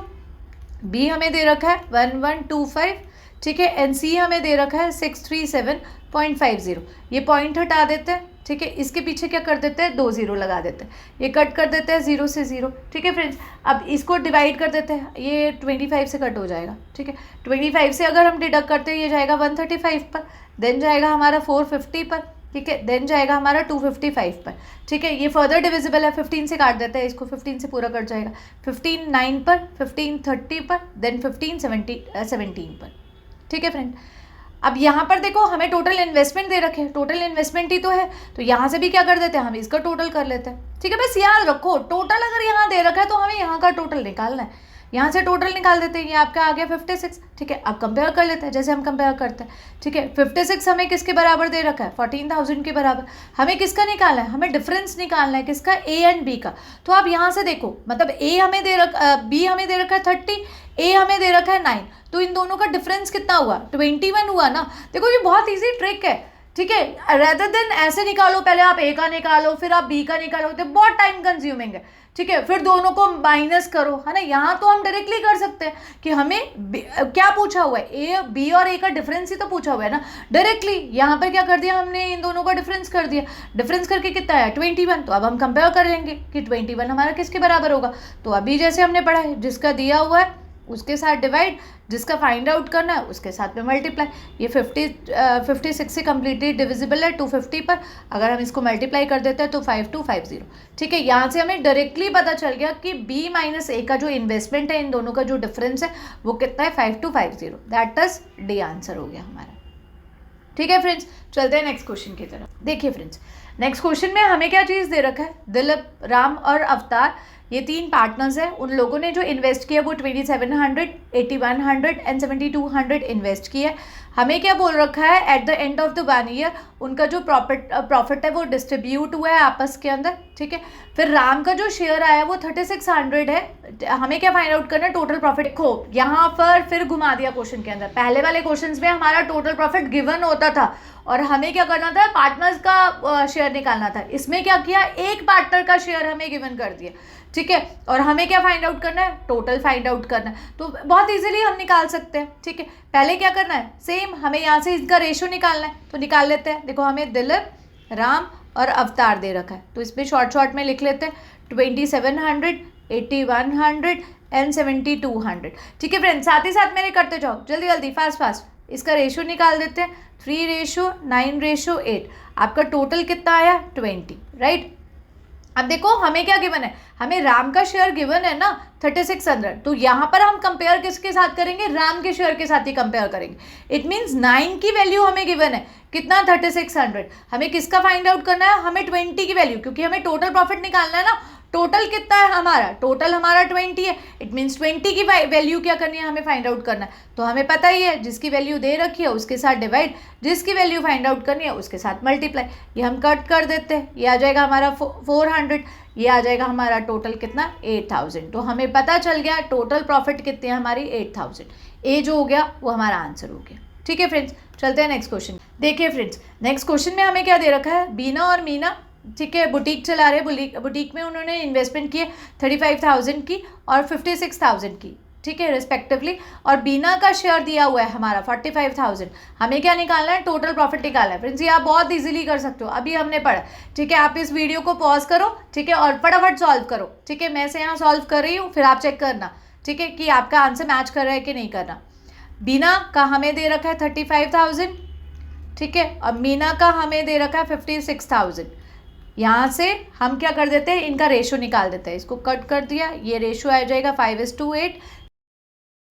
बी हमें दे रखा है 1125, ठीक है, एंड सी हमें दे रखा है 637.50। ये पॉइंट हटा देते हैं, ठीक है। इसके पीछे क्या कर देते हैं, 2 0 लगा देते हैं, ये कट कर देते हैं 0 से 0, ठीक है फ्रेंड्स। अब इसको डिवाइड कर देते हैं, ये 25 से कट हो जाएगा, ठीक है। 25 से अगर हम डिडक्ट करते हैं ये जाएगा 135 पर, देन जाएगा हमारा 450 पर, ठीक है, देन जाएगा हमारा 255 पर, ठीक है। ये फर्दर डिविजिबल है, 15 से काट देते हैं इसको, 15 से पूरा कट जाएगा, 15 9 पर, 15 30 पर, देन 15 17 पर, ठीक है फ्रेंड। अब यहाँ पर देखो हमें टोटल इन्वेस्टमेंट दे रखे हैं, टोटल इन्वेस्टमेंट ही तो है, तो यहाँ से भी क्या कर देते हैं, हम इसका टोटल कर लेते हैं, ठीक है। बस याद रखो टोटल अगर यहाँ दे रखा है तो हमें यहाँ का टोटल निकालना है, यहाँ से टोटल निकाल देते हैं, ये आपका आ गया 56, ठीक है। अब कंपेयर कर लेते हैं, जैसे हम कंपेयर करते हैं, ठीक है। 56 हमें किसके बराबर दे रखा है, 14,000 के बराबर। हमें किसका निकालना है, हमें डिफरेंस निकालना है, किसका, ए एंड बी का। तो आप यहाँ से देखो, मतलब ए हमें दे रखा, बी हमें दे रखा है 30, ए हमें दे रखा है 9, तो इन दोनों का डिफरेंस कितना हुआ, 21 हुआ ना। देखो ये बहुत ईजी ट्रिक है, ठीक है। रेदर देन ऐसे निकालो, पहले आप ए का निकालो फिर आप बी का निकालो, तो बहुत टाइम कंज्यूमिंग है, ठीक है, फिर दोनों को माइनस करो, है ना। यहाँ तो हम डायरेक्टली कर सकते हैं कि हमें क्या पूछा हुआ है, ए बी और ए का डिफरेंस ही तो पूछा हुआ है ना, डायरेक्टली यहाँ पर क्या कर दिया हमने, इन दोनों का डिफरेंस कर दिया। डिफरेंस करके कितना है 21, तो अब हम कंपेयर कर लेंगे कि 21 हमारा किसके बराबर होगा। तो अभी जैसे हमने पढ़ा है, जिसका दिया हुआ है उसके साथ डिवाइड, जिसका फाइंड आउट करना है उसके साथ में मल्टीप्लाई। ये 56 से कम्प्लीटली डिविजिबल है 250 पर, अगर हम इसको मल्टीप्लाई कर देते हैं तो 5250। ठीक है, यहाँ से हमें डायरेक्टली पता चल गया कि बी माइनस ए का जो इन्वेस्टमेंट है, इन दोनों का जो डिफरेंस है वो कितना है 5250। दैट इज डी आंसर हो गया हमारा। ठीक है फ्रेंड्स, चलते हैं नेक्स्ट क्वेश्चन की तरफ। देखिए फ्रेंड्स, नेक्स्ट क्वेश्चन में हमें क्या चीज़ दे रखा है, दिलीप, राम और अवतार, ये 3 पार्टनर्स हैं। उन लोगों ने जो इन्वेस्ट किया वो 2700, 8100 एंड 7200 इन्वेस्ट किया। हमें क्या बोल रखा है, at the end of the 1 year उनका जो प्रॉफिट है वो डिस्ट्रीब्यूट हुआ है आपस के अंदर। ठीक है, फिर राम का जो शेयर आया वो 3600 है। हमें क्या फाइंड आउट करना है, टोटल प्रॉफिट। देखो यहाँ पर फिर घुमा दिया क्वेश्चन के अंदर, पहले वाले क्वेश्चन में हमारा टोटल प्रॉफिट गिवन होता था और हमें क्या करना था, पार्टनर्स का शेयर निकालना था। इसमें क्या किया, एक पार्टनर का शेयर हमें गिवन कर दिया। ठीक है, और हमें क्या फाइंड आउट करना है, टोटल फाइंड आउट करना है। तो बहुत इजीली हम निकाल सकते हैं। ठीक है, पहले क्या करना है, सेम हमें यहाँ से इसका रेशियो निकालना है, तो निकाल लेते हैं। देखो हमें दिलीप, राम और अवतार दे रखा है, तो इसमें शॉर्ट में लिख लेते हैं 2700, 8100 एंड 7200। ठीक है फ्रेंड्स, साथ ही साथ मेरे करते जाओ, जल्दी जल्दी फास्ट। इसका रेशियो निकाल देते हैं, 3:9:8। आपका टोटल कितना आया 20, राइट। अब देखो हमें क्या गिवन है, हमें राम का शेयर गिवन है ना 3600, तो यहाँ पर हम कंपेयर किसके साथ करेंगे, राम के शेयर के साथ ही कंपेयर करेंगे। इट मीन्स 9 की वैल्यू हमें गिवन है, कितना 3600। हमें किसका फाइंड आउट करना है, हमें 20 की वैल्यू, क्योंकि हमें टोटल प्रॉफिट निकालना है ना। टोटल कितना है हमारा, टोटल हमारा 20 है। इट मीन्स 20 की वैल्यू क्या करनी है, हमें फाइंड आउट करना है। तो हमें पता ही है, जिसकी वैल्यू दे रखी है उसके साथ डिवाइड, जिसकी वैल्यू फाइंड आउट करनी है उसके साथ मल्टीप्लाई। ये हम कट कर देते हैं, ये आ जाएगा हमारा 400, ये आ जाएगा हमारा टोटल कितना 8000। तो हमें पता चल गया टोटल प्रॉफिट कितनी है हमारी 8000। ए जो हो गया वो हमारा आंसर हो गया। ठीक है फ्रेंड्स, चलते हैं नेक्स्ट क्वेश्चन। देखिए फ्रेंड्स, नेक्स्ट क्वेश्चन में हमें क्या दे रखा है, बीना और मीना, ठीक है, बुटीक चला रहे, बुटीक में उन्होंने इन्वेस्टमेंट किए 35,000 की और 56,000 की, ठीक है, रिस्पेक्टिवली। और बीना का शेयर दिया हुआ है हमारा 45,000। हमें क्या निकालना है, टोटल प्रॉफिट निकालना है। फ्रेंड्स ये आप बहुत इजीली कर सकते हो, अभी हमने पढ़ा। ठीक है, आप इस वीडियो को पॉज करो, ठीक है, और फटाफट सॉल्व करो। ठीक है, मैं से यहाँ सॉल्व कर रही हूँ, फिर आप चेक करना, ठीक है, कि आपका आंसर मैच कर रहा है कि नहीं करना। बीना का हमें दे रखा है 35,000, ठीक है, और मीना का हमें दे रखा है 56,000। यहाँ से हम क्या कर देते हैं, इनका रेशियो निकाल देते हैं। इसको कट कर दिया, ये रेशियो आ जाएगा 5:8,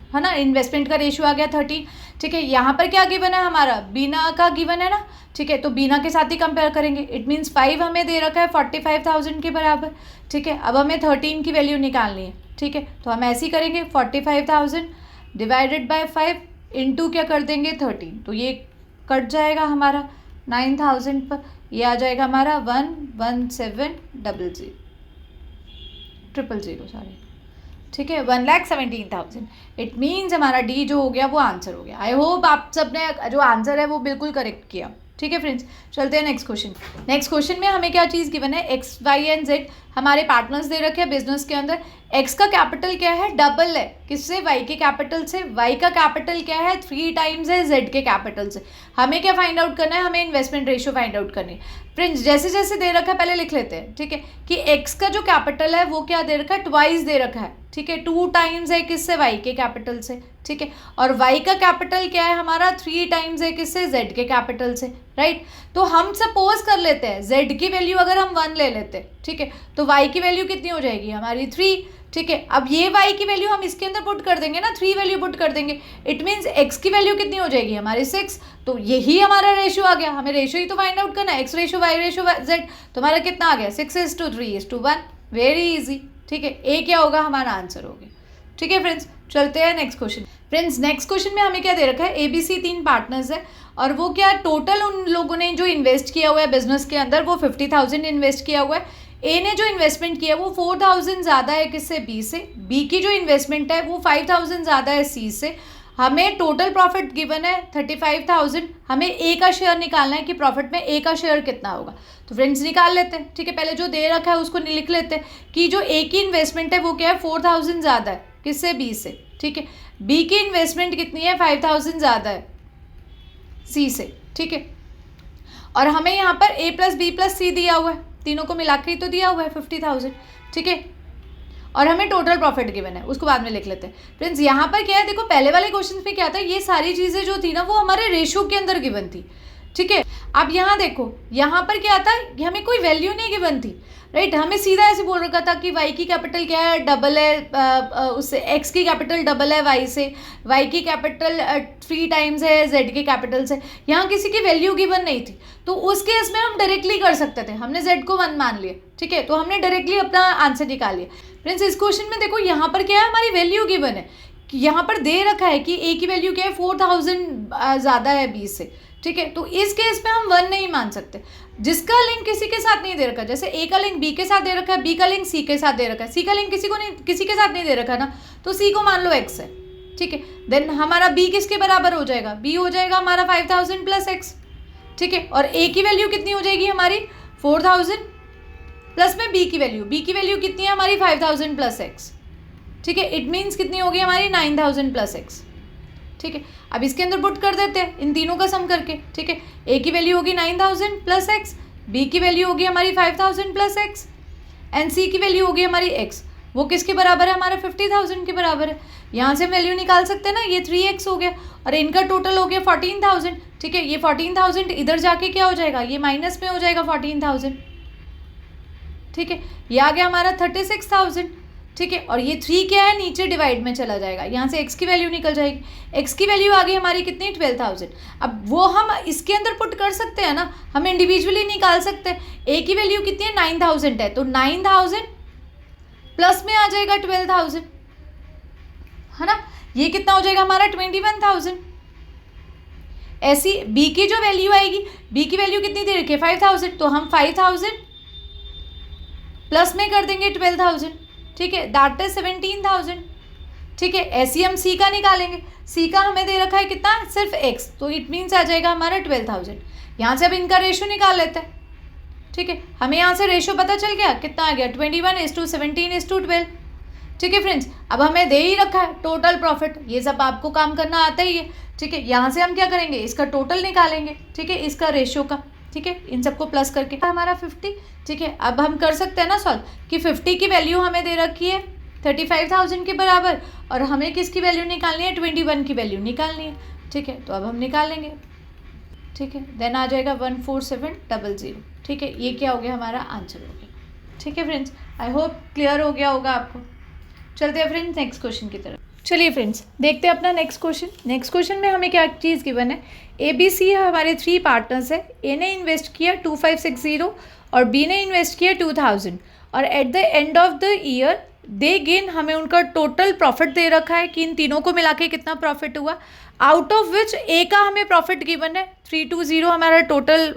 है ना। इन्वेस्टमेंट का रेशियो आ गया 13। ठीक है, यहाँ पर क्या गिवन है हमारा, बीना का गिवन है ना। ठीक है, तो बीना के साथ ही कंपेयर करेंगे। इट मीन्स 5 हमें दे रखा है 45,000 के बराबर। ठीक है, अब हमें 13 की वैल्यू निकालनी है। ठीक है, तो हम ऐसे ही करेंगे, 45,000 डिवाइडेड बाय 5 इंटू क्या कर देंगे 13, तो ये कट जाएगा हमारा 9,000 पर। ये आ जाएगा हमारा 117,000 सॉरी, ठीक है, 1,17,000। इट मीन्स हमारा डी जो हो गया वो आंसर हो गया। आई होप आप सब ने जो आंसर है वो बिल्कुल करेक्ट किया। ठीक है फ्रेंड्स, चलते हैं नेक्स्ट क्वेश्चन। नेक्स्ट क्वेश्चन में हमें क्या चीज़ गिवन है, एक्स, वाई एंड जेड हमारे पार्टनर्स दे रखे हैं बिजनेस के अंदर। एक्स का कैपिटल क्या है, डबल है किससे, वाई के कैपिटल से। वाई का कैपिटल क्या है, 3 टाइम्स है जेड के कैपिटल से। हमें क्या फाइंड आउट करना है, हमें इन्वेस्टमेंट रेशियो फाइंड आउट करनी है। फ्रेंड्स जैसे जैसे दे रखा है पहले लिख लेते हैं, ठीक है, कि एक्स का जो कैपिटल है वो क्या दे रखा है, ट्वाइस दे रखा है। ठीक है, 2 टाइम्स है किससे, वाई के कैपिटल से। ठीक है, और वाई का कैपिटल क्या है हमारा, 3 टाइम्स है किससे, जेड के कैपिटल से, राइट। तो हम सपोज कर लेते हैं जेड की वैल्यू अगर हम 1 ले लेते हैं, ठीक है, तो वाई की वैल्यू कितनी हो जाएगी हमारी 3। ठीक है, अब ये y की वैल्यू हम इसके अंदर पुट कर देंगे ना, 3 वैल्यू पुट कर देंगे। इट मीन्स x की वैल्यू कितनी हो जाएगी हमारी 6। तो यही हमारा रेशियो आ गया, हमें रेशियो ही तो फाइंड आउट करना है, x ratio y ratio z। तो हमारा कितना आ गया 6:3:1, वेरी इजी। ठीक है, ए क्या होगा, हमारा आंसर हो गया। ठीक है फ्रेंड्स, चलते हैं next question. Friends next question में हमें क्या दे रखा है, ABC 3 पार्टनर्स है और वो क्या टोटल उन लोगों ने जो इन्वेस्ट किया हुआ है बिजनेस के अंदर वो 50,000 इन्वेस्ट किया हुआ है। ए ने जो इन्वेस्टमेंट किया है वो 4,000 ज़्यादा है किससे, बी से। बी की जो इन्वेस्टमेंट है वो 5,000 ज़्यादा है सी से। हमें टोटल प्रॉफिट गिवन है 35,000, हमें ए का शेयर निकालना है कि प्रॉफिट में ए का शेयर कितना होगा। तो फ्रेंड्स निकाल लेते हैं, ठीक है। पहले जो दे रखा है उसको लिख लेते हैं कि जो ए की इन्वेस्टमेंट है वो क्या है 4,000 ज़्यादा है, किससे, बी से, ठीक है। बी की इन्वेस्टमेंट कितनी है 5,000 ज़्यादा है सी से, ठीक है। और हमें यहाँ पर ए प्लस बी प्लस सी दिया हुआ है, तीनों को मिला के ही तो दिया हुआ है 50,000, ठीक है। और हमें टोटल प्रॉफिट गिवन है, उसको बाद में लिख लेते हैं। फ्रेंड्स यहाँ पर क्या है, देखो पहले वाले क्वेश्चन में क्या था, ये सारी चीज़ें जो थी ना वो हमारे रेशो के अंदर गिवन थी, ठीक है। अब यहाँ देखो, यहाँ पर क्या था, हमें कोई वैल्यू नहीं गिवन थी, राइट। हमें सीधा ऐसे बोल रखा था कि वाई की कैपिटल क्या है, डबल है उससे, एक्स की कैपिटल डबल है वाई से, वाई की कैपिटल 3 टाइम्स है जेड के कैपिटल से। यहाँ किसी की वैल्यू गिवन नहीं थी, तो उस केस में हम डायरेक्टली कर सकते थे। हमने जेड को 1 मान लिया, ठीक है, तो हमने डायरेक्टली अपना आंसर निकाल लिया। फ्रेंड्स इस क्वेश्चन में देखो यहाँ पर क्या है, हमारी वैल्यू गिवन है कि यहाँ पर दे रखा है कि ए की वैल्यू क्या है 4,000 ज़्यादा है बी से, ठीक है। तो इस केस में हम 1 नहीं मान सकते। जिसका लिंक किसी के साथ नहीं दे रखा, जैसे ए का लिंक बी के साथ दे रखा है, बी का लिंक सी के साथ दे रखा है, सी का लिंक किसी के साथ नहीं दे रखा ना, तो सी को मान लो एक्स है, ठीक है। देन हमारा बी किसके बराबर हो जाएगा, बी हो जाएगा हमारा 5,000 प्लस एक्स, ठीक है। और ए की वैल्यू कितनी हो जाएगी हमारी 4,000 प्लस में बी की वैल्यू कितनी है हमारी 5,000 प्लस एक्स, ठीक है। इट मीन्स कितनी होगी हमारी 9,000 प्लस एक्स, ठीक है। अब इसके अंदर पुट कर देते हैं इन तीनों का सम करके, ठीक है। ए की वैल्यू होगी 9,000 प्लस एक्स, बी की वैल्यू होगी हमारी 5,000 प्लस एक्स, एंड सी की वैल्यू होगी हमारी एक्स। वो किसके बराबर है, हमारा 50,000 के बराबर है। यहाँ से वैल्यू निकाल सकते हैं ना, ये 3x हो गया और इनका टोटल हो गया 14,000, ठीक है। ये 14,000 इधर जाके क्या हो जाएगा, ये माइनस में हो जाएगा 14,000, ठीक है। ये आ गया हमारा 36,000, ठीक है। और ये 3 क्या है, नीचे डिवाइड में चला जाएगा, यहाँ से x की वैल्यू निकल जाएगी। x की वैल्यू आ गई हमारी कितनी 12,000। अब वो हम इसके अंदर पुट कर सकते हैं ना, हम इंडिविजुअली निकाल सकते हैं। a की वैल्यू कितनी है 9,000 है, तो 9,000 प्लस में आ जाएगा 12,000, है ना। ये कितना हो जाएगा हमारा 21,000। ऐसी b की जो वैल्यू आएगी, b की वैल्यू कितनी दे रखी है 5,000, तो हम 5,000 प्लस में कर देंगे 12,000, ठीक है, दैट इज 17,000, ठीक है। ऐसे हम सी का निकालेंगे, सी का हमें दे रखा है कितना, सिर्फ एक्स, तो इट मीन्स आ जाएगा हमारा 12,000। यहाँ से अब इनका रेशो निकाल लेते हैं, ठीक है। हमें यहाँ से रेशो पता चल गया, कितना आ गया 21:17:12, ठीक है फ्रेंड्स। अब हमें दे ही रखा है टोटल प्रॉफिट, ये सब आपको काम करना आता ही है, ठीक है। यहाँ से हम क्या करेंगे, इसका टोटल निकालेंगे, ठीक है, इसका रेशो का, ठीक है, इन सबको प्लस करके हमारा 50, ठीक है। अब हम कर सकते हैं ना सॉल्व कि 50 की वैल्यू हमें दे रखी है 35,000 के बराबर, और हमें किसकी वैल्यू निकालनी है 21 की वैल्यू निकालनी है, ठीक है। तो अब हम निकालेंगे, ठीक है। देन आ जाएगा 14700, ठीक है। ये क्या हो गया, हमारा आंसर हो गया, ठीक है फ्रेंड्स। आई होप क्लियर हो गया होगा आपको। चलते हैं फ्रेंड्स नेक्स्ट क्वेश्चन की तरफ। चलिए फ्रेंड्स देखते हैं अपना नेक्स्ट क्वेश्चन। नेक्स्ट क्वेश्चन में हमें क्या चीज़ गिवन है, ए बी सी है, हमारे 3 पार्टनर्स है। ए ने इन्वेस्ट किया 2560 और बी ने इन्वेस्ट किया 2000, और at the end of the year they gain, हमें उनका टोटल प्रॉफिट दे रखा है कि इन तीनों को मिला के कितना प्रॉफिट हुआ, आउट ऑफ विच ए का हमें प्रॉफिट गिवन है 320, हमारा टोटल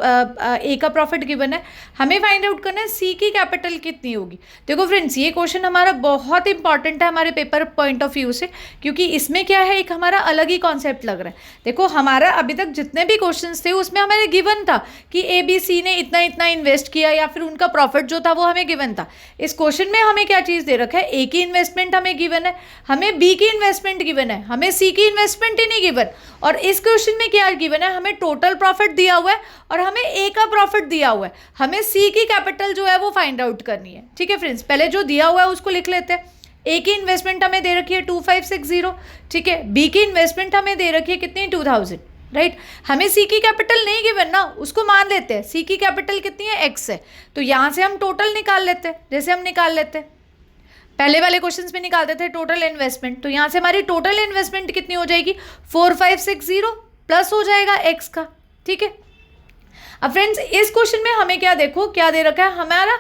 ए का प्रॉफिट गिवन है। हमें फाइंड आउट करना है सी की कैपिटल कितनी होगी। देखो फ्रेंड्स ये क्वेश्चन हमारा बहुत इंपॉर्टेंट है हमारे पेपर पॉइंट ऑफ व्यू से, क्योंकि इसमें क्या है, एक हमारा अलग ही कॉन्सेप्ट लग रहा है। देखो हमारा अभी तक जितने भी क्वेश्चंस थे उसमें हमें गिवन था कि ए बी सी ने इतना इतना इन्वेस्ट किया, या फिर उनका प्रॉफिट जो था वो हमें गिवन था। इस क्वेश्चन में हमें क्या चीज़ दे रखा है, ए की इन्वेस्टमेंट हमें गिवन है, हमें बी की इन्वेस्टमेंट गिवन है, हमें सी की इन्वेस्टमेंट ही नहीं गिवन। और इस क्वेश्चन में क्या गिवन है, हमें टोटल प्रॉफिट दिया हुआ है और हमें ए का प्रॉफिट दिया हुआ है। हमें सी की कैपिटल जो है वो फाइंड आउट करनी है, ठीक है फ्रेंड्स। पहले जो दिया हुआ है उसको लिख लेते हैं। ए की इन्वेस्टमेंट हमें दे रखी है 2560, ठीक है। बी की इन्वेस्टमेंट हमें दे रखी है कितनी 2000, राइट। हमें सी की कैपिटल नहीं गिवन ना, उसको मान लेते हैं। सी की कैपिटल कितनी है, एक्स है, तो यहाँ से हम टोटल निकाल लेते हैं। जैसे हम निकाल लेते हैं, पहले वाले क्वेश्चंस में निकालते थे टोटल इन्वेस्टमेंट, तो यहाँ से हमारी टोटल इन्वेस्टमेंट कितनी हो जाएगी 4560 प्लस हो जाएगा एक्स का, ठीक है। अब फ्रेंड्स इस क्वेश्चन में हमें क्या, देखो क्या दे रखा है, हमारा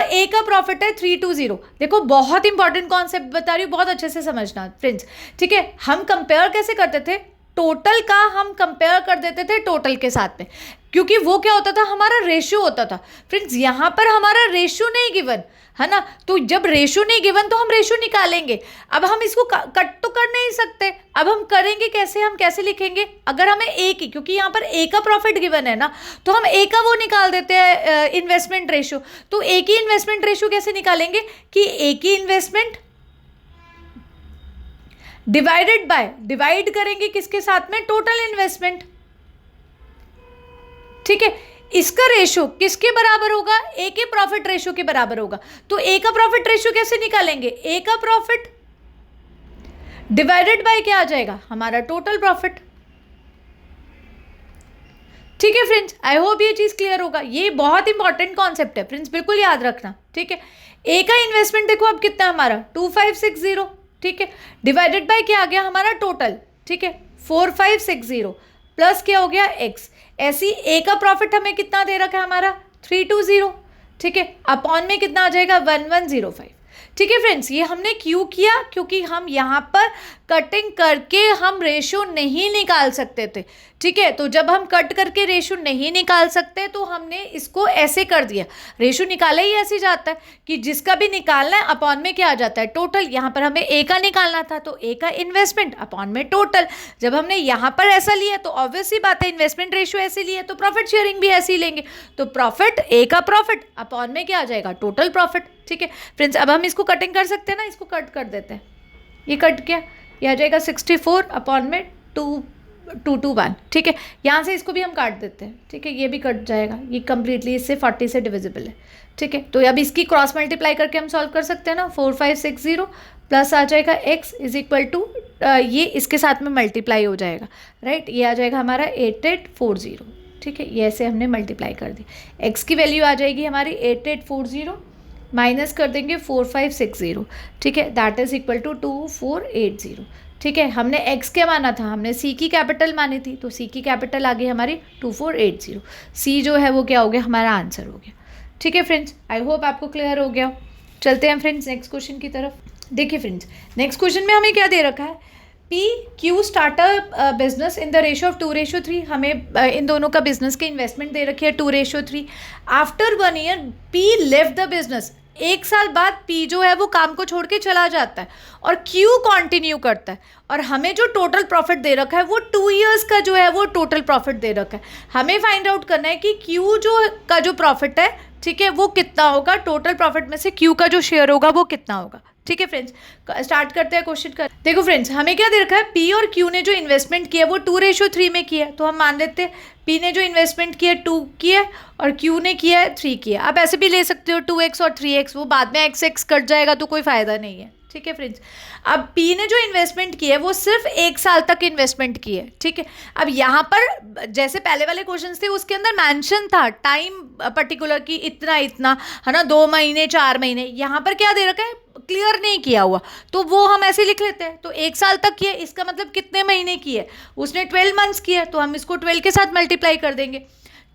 ए का प्रॉफिट है 320। देखो बहुत इंपॉर्टेंट कॉन्सेप्ट बता रही हूँ, बहुत अच्छे से समझना फ्रेंड्स, ठीक है। हम कंपेयर कैसे करते थे, टोटल का हम कंपेयर कर देते थे टोटल के साथ में, क्योंकि वो क्या होता था, हमारा रेशियो होता था। फ्रेंड्स यहाँ पर हमारा रेशियो नहीं गिवन है ना, तो जब रेशियो नहीं गिवन तो हम रेशियो निकालेंगे। अब हम इसको कट तो कर नहीं सकते, अब हम करेंगे कैसे, हम कैसे लिखेंगे, अगर हमें ए की, क्योंकि यहाँ पर ए का प्रॉफिट गिवन है ना, तो हम ए का वो निकाल देते हैं इन्वेस्टमेंट रेशियो। तो ए की इन्वेस्टमेंट रेशियो कैसे निकालेंगे कि ए की इन्वेस्टमेंट डिवाइडेड बाय, डिवाइड करेंगे किसके साथ में, टोटल इन्वेस्टमेंट। ठीक है, इसका रेशियो किसके बराबर होगा, ए के प्रॉफिट रेशियो के बराबर होगा। तो ए का प्रॉफिट रेशियो कैसे निकालेंगे, ए का प्रॉफिट डिवाइडेड बाय क्या आ जाएगा, हमारा टोटल प्रॉफिट। ठीक है फ्रेंड्स, आई होप ये चीज क्लियर होगा। ये बहुत इंपॉर्टेंट कॉन्सेप्ट है फ्रेंड्स, बिल्कुल याद रखना। ठीक है, ए का इन्वेस्टमेंट देखो अब कितना हमारा 2560, ठीक है, डिवाइडेड बाय क्या आ गया हमारा टोटल, ठीक है 4560 प्लस क्या हो गया एक्स। ऐसी ए का प्रॉफिट हमें कितना दे रखा है हमारा 320, ठीक है, अपॉन में कितना आ जाएगा 1105। ठीक है फ्रेंड्स, ये हमने क्यों किया, क्योंकि हम यहाँ पर कटिंग करके हम रेशो नहीं निकाल सकते थे। ठीक है, तो जब हम कट करके रेशो नहीं निकाल सकते तो हमने इसको ऐसे कर दिया, रेशो निकाला ही ऐसे जाता है कि जिसका भी निकालना है अपॉन में क्या आ जाता है टोटल। यहाँ पर हमें ए का निकालना था तो ए का इन्वेस्टमेंट अपॉन में टोटल। जब हमने यहाँ पर ऐसा लिया तो ऑब्वियस सी बात है इन्वेस्टमेंट रेशियो ऐसे लिया तो प्रॉफिट शेयरिंग भी ऐसे ही लेंगे। तो प्रॉफिट, ए का प्रॉफिट अपॉन में क्या आ जाएगा टोटल प्रॉफिट। ठीक है फ्रेंड्स, अब हम इसको कटिंग कर सकते हैं ना, इसको कट कर देते हैं। ये कट किया, ये आ जाएगा 64 अपॉन में 221। ठीक है, यहाँ से इसको भी हम काट देते हैं। ठीक है, ये भी कट जाएगा, ये कंप्लीटली इससे 40 से डिविजिबल है। ठीक है, तो अब इसकी क्रॉस मल्टीप्लाई करके हम सॉल्व कर सकते हैं ना। 4560 प्लस आ जाएगा x इज इक्वल टू, ये इसके साथ में मल्टीप्लाई हो जाएगा, राइट। ये आ जाएगा हमारा 8840। ठीक है, ये ऐसे हमने मल्टीप्लाई कर दी। x की वैल्यू आ जाएगी हमारी 8840, माइनस कर देंगे 4560। ठीक है, दैट इज इक्वल टू 2480। ठीक है, हमने x क्या माना था, हमने c की कैपिटल मानी थी, तो c की कैपिटल आ गई हमारी 2480। c जो है वो क्या हो गया, हमारा आंसर हो गया। ठीक है फ्रेंड्स, आई होप आपको क्लियर हो गया। चलते हैं फ्रेंड्स नेक्स्ट क्वेश्चन की तरफ। देखिए फ्रेंड्स, नेक्स्ट क्वेश्चन में हमें क्या दे रखा है, P Q start a business in the ratio of 2:3। हमें इन दोनों का बिजनेस की इन्वेस्टमेंट दे रखी है 2:3। After 1 year P left the business, एक साल बाद पी जो है वो काम को छोड़ के चला जाता है और क्यू कंटिन्यू करता है। और हमें जो टोटल प्रॉफिट दे रखा है वो 2 इयर्स का जो है वो टोटल प्रॉफिट दे रखा है। हमें फाइंड आउट करना है कि क्यू जो प्रॉफिट है, ठीक है, वो कितना होगा, टोटल प्रॉफिट में से क्यू का जो शेयर होगा वो कितना होगा। ठीक है फ्रेंड्स, स्टार्ट करते हैं क्वेश्चन कर। देखो फ्रेंड्स, हमें क्या दे रखा है, पी और क्यू ने जो इन्वेस्टमेंट किया वो 2:3 में किया है। तो हम मान लेते हैं पी ने जो इन्वेस्टमेंट किया 2 किया और क्यू ने किया है 3 किया। आप ऐसे भी ले सकते हो 2x और 3x, वो बाद में x कट जाएगा तो कोई फायदा नहीं है। ठीक है फ्रेंड्स, अब पी ने जो इन्वेस्टमेंट की है वो सिर्फ 1 साल तक इन्वेस्टमेंट की है। ठीक है, अब यहाँ पर जैसे पहले वाले क्वेश्चंस थे उसके अंदर मेंशन था टाइम पर्टिकुलर की इतना इतना, है ना, 2 महीने 4 महीने। यहाँ पर क्या दे रखा है, क्लियर नहीं किया हुआ, तो वो हम ऐसे लिख लेते हैं। तो 1 साल तक किया, इसका मतलब कितने महीने की है, उसने 12 मंथ्स किया, तो हम इसको 12 के साथ मल्टीप्लाई कर देंगे।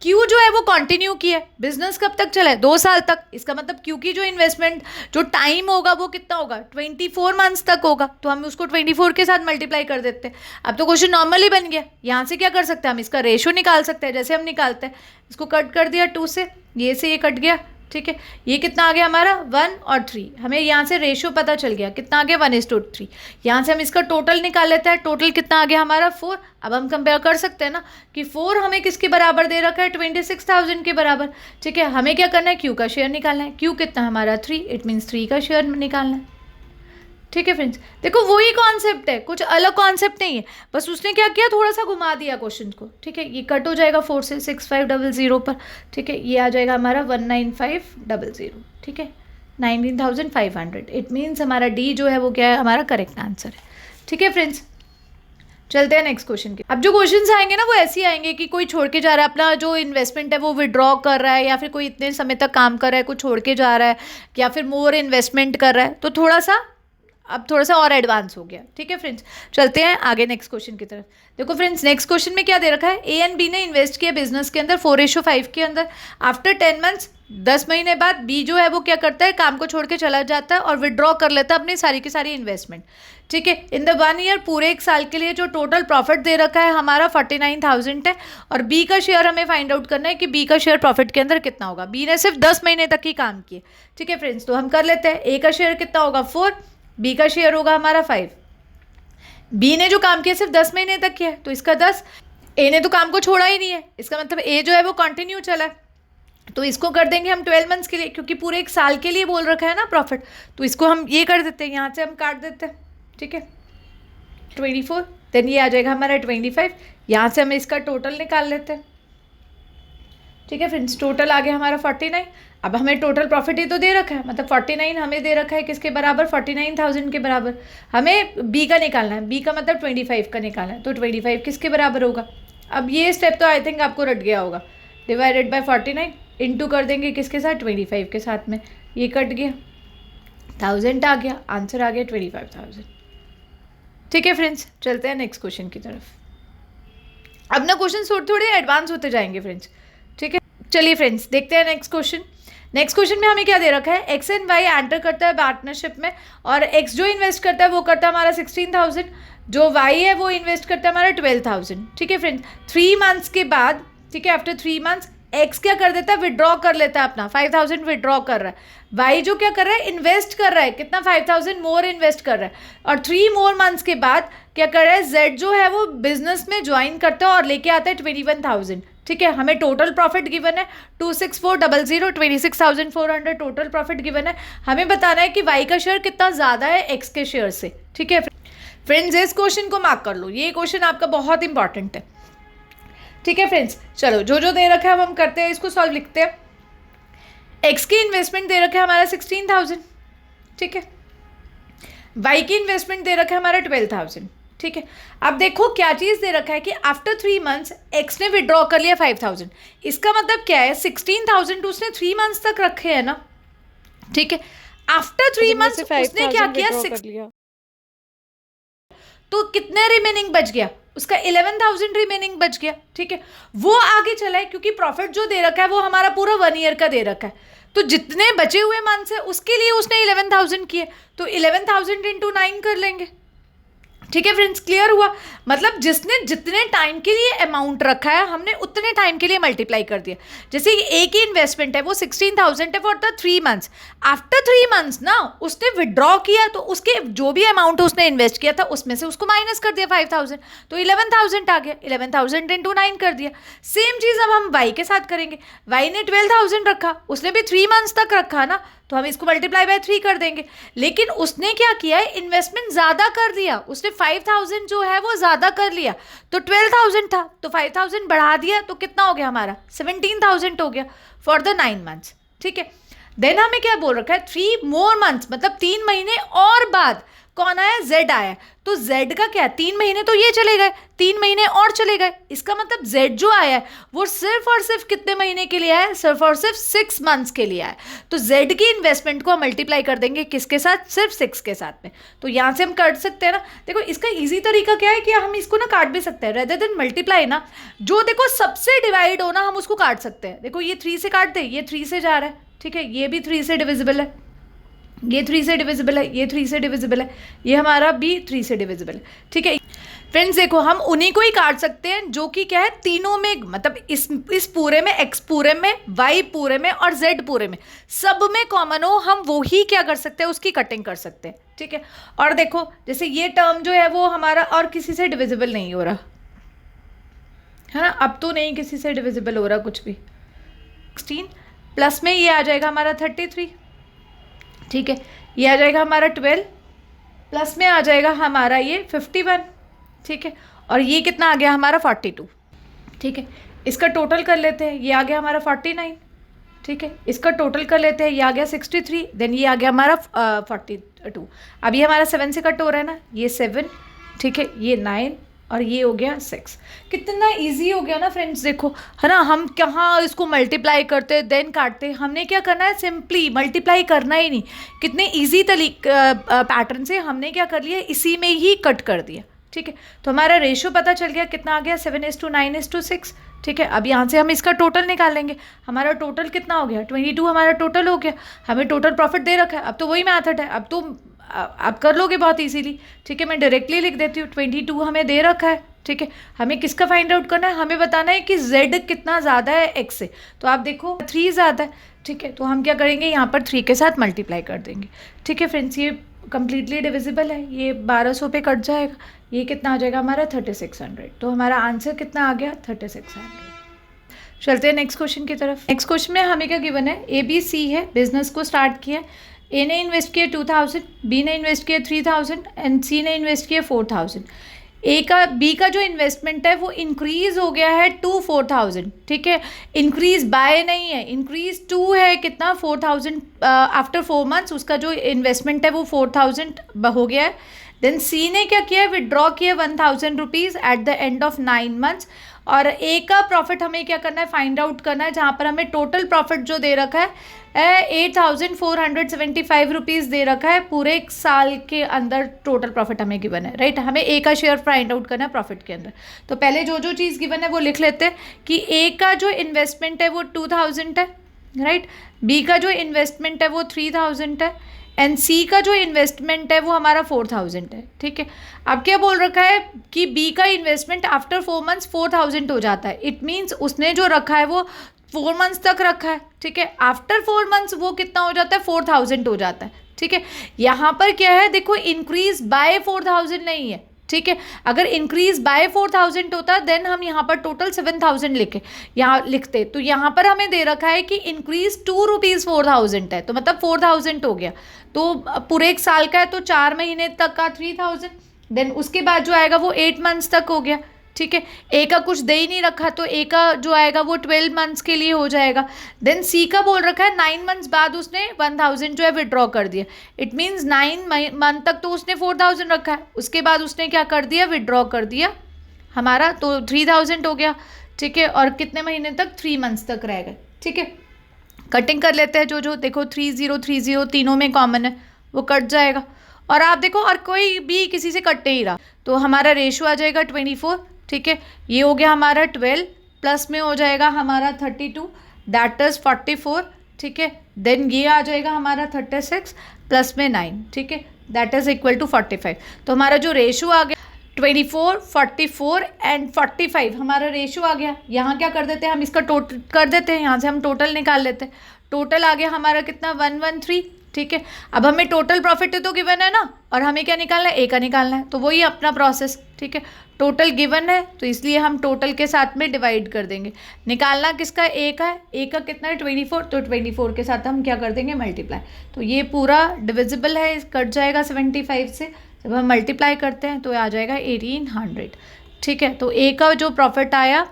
क्यू जो है वो कंटिन्यू किया है, बिजनेस कब तक चला है, 2 साल तक, इसका मतलब क्यू की जो इन्वेस्टमेंट जो टाइम होगा वो कितना होगा 24 मंथ्स तक होगा, तो हम उसको 24 के साथ मल्टीप्लाई कर देते हैं। अब तो क्वेश्चन नॉर्मली बन गया। यहाँ से क्या कर सकते हैं, हम इसका रेशो निकाल सकते हैं, जैसे हम निकालते हैं, इसको कट कर दिया 2 से, ये से ये कट गया। ठीक है, ये कितना आ गया हमारा 1 और 3, हमें यहाँ से रेशियो पता चल गया कितना आ गया 1:3। यहाँ से हम इसका टोटल निकाल लेते हैं, टोटल कितना आ गया हमारा 4। अब हम कंपेयर कर सकते हैं ना कि 4 हमें किसके बराबर दे रखा है, 26,000 के बराबर। ठीक है, हमें क्या करना है, क्यू का शेयर निकालना है। क्यू कितना हमारा 3, इट मीन्स 3 का शेयर निकालना है। ठीक है फ्रेंड्स, देखो वही कॉन्सेप्ट है, कुछ अलग कॉन्सेप्ट नहीं है, बस उसने क्या किया, थोड़ा सा घुमा दिया क्वेश्चन को। ठीक है, ये कट हो जाएगा 4 से 6500 पर। ठीक है, ये आ जाएगा हमारा 19500। ठीक है, 19,500, इट मीन्स हमारा डी जो है वो क्या है, हमारा करेक्ट आंसर है। ठीक है फ्रेंड्स, चलते हैं नेक्स्ट क्वेश्चन के। अब जो क्वेश्चंस आएंगे ना वो ऐसे ही आएंगे कि कोई छोड़ के जा रहा है, अपना जो इन्वेस्टमेंट है वो विड्रॉ कर रहा है, या फिर कोई इतने समय तक काम कर रहा है, कोई छोड़ के जा रहा है, या फिर मोर इन्वेस्टमेंट कर रहा है, तो अब थोड़ा सा और एडवांस हो गया। ठीक है फ्रेंड्स, चलते हैं आगे नेक्स्ट क्वेश्चन की तरफ। देखो फ्रेंड्स, नेक्स्ट क्वेश्चन में क्या दे रखा है, ए एंड बी ने इन्वेस्ट किया बिजनेस के अंदर 4:5 के अंदर। आफ्टर 10 मंथ्स, 10 महीने बाद बी जो है वो क्या करता है, काम को छोड़ के चला जाता है और विड्रॉ कर लेता है अपनी सारी की सारी इन्वेस्टमेंट। ठीक है, इन द 1 ईयर, पूरे 1 साल के लिए जो टोटल प्रॉफिट दे रखा है हमारा 49,000 है। और बी का शेयर हमें फाइंड आउट करना है कि बी का शेयर प्रॉफिट के अंदर कितना होगा। बी ने सिर्फ 10 महीने तक ही काम किए। ठीक है फ्रेंड्स, तो हम कर लेते हैं, ए का शेयर कितना होगा 4, बी का शेयर होगा हमारा 5। बी ने जो काम किया सिर्फ 10 महीने तक किया है तो इसका 10, ए ने तो काम को छोड़ा ही नहीं है, इसका मतलब ए जो है वो कंटिन्यू चला है, तो इसको कर देंगे हम 12 मंथ्स के लिए, क्योंकि पूरे एक साल के लिए बोल रखा है ना प्रॉफिट, तो इसको हम ये कर देते हैं, यहाँ से हम काट देते हैं, ठीक है 24, देन ये आ जाएगा हमारा 25, यहाँ से हम इसका टोटल निकाल लेते हैं, ठीक है फ्रेंड्स, टोटल आ गया हमारा 49। अब हमें टोटल प्रॉफिट ही तो दे रखा है, मतलब 49 हमें दे रखा है किसके बराबर, 49,000 के बराबर, हमें बी का निकालना है, बी का मतलब 25 का निकालना है, तो 25 किसके बराबर होगा। अब ये स्टेप तो आई थिंक आपको रट गया होगा, डिवाइडेड बाय 49 इंटू कर देंगे किसके साथ, 25 के साथ में, ये कट गया, 1000 आ गया, आंसर आ गया 25,000। ठीक है फ्रेंड्स, चलते हैं नेक्स्ट क्वेश्चन की तरफ। अब ना क्वेश्चन थोड़े एडवांस होते जाएंगे फ्रेंड्स, ठीक है। चलिए फ्रेंड्स देखते हैं नेक्स्ट क्वेश्चन। नेक्स्ट क्वेश्चन में हमें क्या दे रखा है, एक्स एंड वाई एंटर करता है पार्टनरशिप में, और एक्स जो इन्वेस्ट करता है वो करता है हमारा 16,000, जो वाई है वो इन्वेस्ट करता है हमारा 12,000। ठीक है फ्रेंड्स, 3 मंथ्स के बाद, ठीक है, आफ्टर 3 मंथ्स एक्स क्या कर देता है, विड्रॉ कर लेता है अपना 5,000 विड्रॉ कर रहा है। वाई जो क्या कर रहा है, इन्वेस्ट कर रहा है, कितना 5,000 मोर इन्वेस्ट कर रहा है, और 3 मोर मंथ्स के बाद क्या कर रहा है, जेड जो है वो बिजनेस में ज्वाइन करता है और लेके आता है 21,000। ठीक है, हमें टोटल प्रॉफिट गिवन है 26400, 26,400 टोटल प्रॉफिट गिवन है। हमें बताना है कि वाई का शेयर कितना ज़्यादा है एक्स के शेयर से। ठीक है फ्रेंड्स, इस क्वेश्चन को मार्क कर लो, ये क्वेश्चन आपका बहुत इंपॉर्टेंट है। ठीक है फ्रेंड्स, चलो जो जो दे रखा है अब हम करते हैं, इसको सॉल्व लिखते हैं। एक्स की इन्वेस्टमेंट दे रखा है हमारा 16,000, ठीक है, वाई की इन्वेस्टमेंट दे रखा है हमारा 12,000। ठीक है, अब देखो क्या चीज़ दे रखा है कि आफ्टर 3 मंथ्स एक्स ने विड्रॉ कर लिया 5,000, इसका मतलब क्या है, 16,000 उसने 3 मंथ्स तक रखे हैं ना। ठीक है, आफ्टर 3 मंथ्स उसने क्या किया, तो कितने रिमेनिंग बच गया, उसका 11,000 रिमेनिंग बच गया। ठीक है, वो आगे चला है क्योंकि प्रॉफिट जो दे रखा है वो हमारा पूरा 1 ईयर का दे रखा है, तो जितने बचे हुए मंथ्स है उसके लिए उसने 11,000 किए, तो 11,000 इंटू 9 कर लेंगे। ठीक है फ्रेंड्स, क्लियर हुआ, मतलब जिसने जितने टाइम के लिए अमाउंट रखा है हमने उतने टाइम के लिए मल्टीप्लाई कर दिया। जैसे एक ही इन्वेस्टमेंट है वो 16,000 है for the 3 months, after 3 months ना उसने विड्रॉ किया, तो उसके जो भी अमाउंट उसने इन्वेस्ट किया था उसमें से उसको माइनस कर दिया 5,000, तो 11,000 आ गया, 11,000 इंटू 9 कर दिया। सेम चीज़ अब हम वाई के साथ करेंगे, वाई ने 12,000 रखा, उसने भी 3 मंथ्स तक रखा ना, तो हम इसको मल्टीप्लाई बाय 3 कर देंगे। लेकिन उसने क्या किया है, इन्वेस्टमेंट ज़्यादा कर दिया, उसने 5,000 जो है वो ज़्यादा कर लिया, तो 12,000 था तो 5,000 बढ़ा दिया, तो कितना हो गया हमारा 17,000 हो गया फॉर द 9 मंथ्स। ठीक है, देन हमें क्या बोल रखा है, 3 मोर मंथ्स, मतलब 3 महीने और बाद कौन आया, जेड आया, तो जेड का क्या, 3 महीने तो ये चले गए, 3 महीने और चले गए, इसका मतलब जेड जो आया है वो सिर्फ और सिर्फ कितने महीने के लिए आया है, सिर्फ और सिर्फ 6 मंथ्स के लिए आया, तो जेड की इन्वेस्टमेंट को हम मल्टीप्लाई कर देंगे किसके साथ, सिर्फ 6 के साथ में, तो यहाँ से हम काट सकते हैं ना। देखो इसका ईजी तरीका क्या है कि हम इसको ना काट भी सकते हैं, रेदर देन मल्टीप्लाई ना, जो देखो सबसे डिवाइड हो ना हम उसको काट सकते हैं। देखो ये 3 से काट दे, ये 3 से जा रहा है, ठीक है, ये भी 3 से डिविजिबल है, ये 3 से डिविजिबल है, ये 3 से डिविजिबल है, ये हमारा भी 3 से डिविजिबल है। ठीक है फ्रेंड्स, देखो हम उन्हीं को ही काट सकते हैं जो कि क्या है, तीनों में, मतलब इस पूरे में, एक्स पूरे में, वाई पूरे में और जेड पूरे में, सब में कॉमन हो, हम वो ही क्या कर सकते हैं, उसकी कटिंग कर सकते हैं। ठीक है, और देखो जैसे ये टर्म जो है वो हमारा और किसी से डिविजिबल नहीं हो रहा है ना, अब तो नहीं किसी से डिविजिबल हो रहा कुछ भी। 16 प्लस में ये आ जाएगा हमारा 33, ठीक है, ये आ जाएगा हमारा 12, प्लस में आ जाएगा हमारा ये 51, ठीक है, और ये कितना आ गया हमारा 42। ठीक है, इसका टोटल कर लेते हैं, ये आ गया हमारा 49, ठीक है, इसका टोटल कर लेते हैं, ये आ गया 63, देन ये आ गया हमारा 42। अब ये हमारा 7 से कट हो रहा है ना, ये 7, ठीक है, ये 9 और ये हो गया 6। कितना इजी हो गया ना फ्रेंड्स, देखो है ना, हम कहाँ इसको मल्टीप्लाई करते देन काटते, हमने क्या करना है, सिंपली मल्टीप्लाई करना ही नहीं, कितने इजी पैटर्न से हमने क्या कर लिया, इसी में ही कट कर दिया। ठीक है, तो हमारा रेशियो पता चल गया, कितना आ गया 7:9:6। ठीक है, अब यहाँ से हम इसका टोटल निकालेंगे, हमारा टोटल कितना हो गया 22 हमारा टोटल हो गया, हमें टोटल प्रॉफिट दे रखा है। अब तो वही मैथड है, अब तो आप कर लोगे बहुत इजीली। ठीक है, मैं डायरेक्टली लिख देती हूँ, 22 हमें दे रखा है। ठीक है, हमें किसका फाइंड आउट करना है, हमें बताना है कि z कितना ज़्यादा है x से, तो आप देखो 3 ज़्यादा है। ठीक है, तो हम क्या करेंगे, यहाँ पर 3 के साथ मल्टीप्लाई कर देंगे। ठीक है फ्रेंड्स, ये कम्प्लीटली डिविजिबल है, ये 1200 पे कट जाएगा, ये कितना आ जाएगा हमारा 3600। तो हमारा आंसर कितना आ गया 3600। चलते हैं नेक्स्ट क्वेश्चन की तरफ। नेक्स्ट क्वेश्चन में हमें क्या गिवन है, ABC है, बिजनेस को स्टार्ट किया, A ने इन्वेस्ट किया 2000, B ने इन्वेस्ट किया 3000 एंड C ने इन्वेस्ट किया 4000। B का जो इन्वेस्टमेंट है वो इंक्रीज हो गया है टू 4000, ठीक है, इंक्रीज बाय नहीं है, इंक्रीज टू है कितना 4000 आफ्टर 4 मंथ्स, उसका जो इन्वेस्टमेंट है वो 4000 हो गया है। देन C ने क्या किया, विड्रॉ किया 1000 rupees at the end of 9 months. और A का प्रॉफिट हमें क्या करना है, फाइंड आउट करना है, जहाँ पर हमें टोटल प्रॉफिट जो दे रखा है 8475 रुपीज़ दे रखा है, पूरे एक साल के अंदर टोटल प्रॉफिट हमें गिवन है, राइट। हमें A का शेयर फाइंड आउट करना है प्रॉफिट के अंदर। तो पहले जो जो चीज़ गिवन है वो लिख लेते हैं कि A का जो इन्वेस्टमेंट है वो 2000 है, राइट, B का जो इन्वेस्टमेंट है वो 3000 है एंड C का जो इन्वेस्टमेंट है वो हमारा 4000 है, ठीक है। अब क्या बोल रखा है कि B का इन्वेस्टमेंट आफ्टर 4 मंथ्स 4000 हो जाता है, इट मीन्स उसने जो रखा है वो 4 मंथ्स तक रखा है, ठीक है। आफ्टर 4 मंथ्स वो कितना हो जाता है 4000 हो जाता है, ठीक है। यहाँ पर क्या है देखो, इंक्रीज बाय 4000 नहीं है, ठीक है। अगर इंक्रीज बाय 4000 होता देन हम यहाँ पर टोटल 7000 यहाँ लिखते। तो यहाँ पर हमें दे रखा है कि इंक्रीज ₹2 4000 है, तो मतलब 4000 हो गया। तो पूरे एक साल का है तो 4 महीने तक का 3000, देन उसके बाद जो आएगा वो 8 मंथ्स तक हो गया, ठीक है। A का कुछ दे ही नहीं रखा तो A का जो आएगा वो 12 मंथ्स के लिए हो जाएगा। देन C का बोल रखा है 9 मंथ्स बाद उसने 1000 जो है विड्रॉ कर दिया, इट मीन्स 9 मंथ तक तो उसने 4000 रखा है, उसके बाद उसने क्या कर दिया, विड्रॉ कर दिया हमारा, तो 3000 हो गया, ठीक है। और कितने महीने तक, 3 मंथ्स तक रहेगा, ठीक है। कटिंग कर लेते हैं, जो जो देखो 3030 तीनों में कॉमन है वो कट जाएगा। और आप देखो और कोई भी किसी से कट नहीं रहा, तो हमारा रेशो आ जाएगा 24, ठीक है। ये हो गया हमारा 12, प्लस में हो जाएगा हमारा 32, दैट इज 44, ठीक है। देन ये आ जाएगा हमारा 36 प्लस में 9, ठीक है, दैट इज इक्वल टू 45। तो हमारा जो रेशो आ गया 24, 44 एंड 45 हमारा रेशो आ गया। यहाँ क्या कर देते हैं हम, इसका टोटल कर देते हैं, यहाँ से हम टोटल निकाल लेते हैं। टोटल आ गया हमारा कितना 113, ठीक है। अब हमें टोटल प्रॉफिट तो गिवन है ना, और हमें क्या निकालना है, A का निकालना है, तो वही अपना प्रोसेस, ठीक है। टोटल गिवन है तो इसलिए हम टोटल के साथ में डिवाइड कर देंगे। निकालना किसका, A का है, A का कितना है 24, तो 24 के साथ हम क्या कर देंगे, मल्टीप्लाई। तो ये पूरा डिविजिबल है, कट जाएगा 75 से, जब हम मल्टीप्लाई करते हैं तो आ जाएगा 1800, ठीक है। तो A का जो प्रॉफिट आया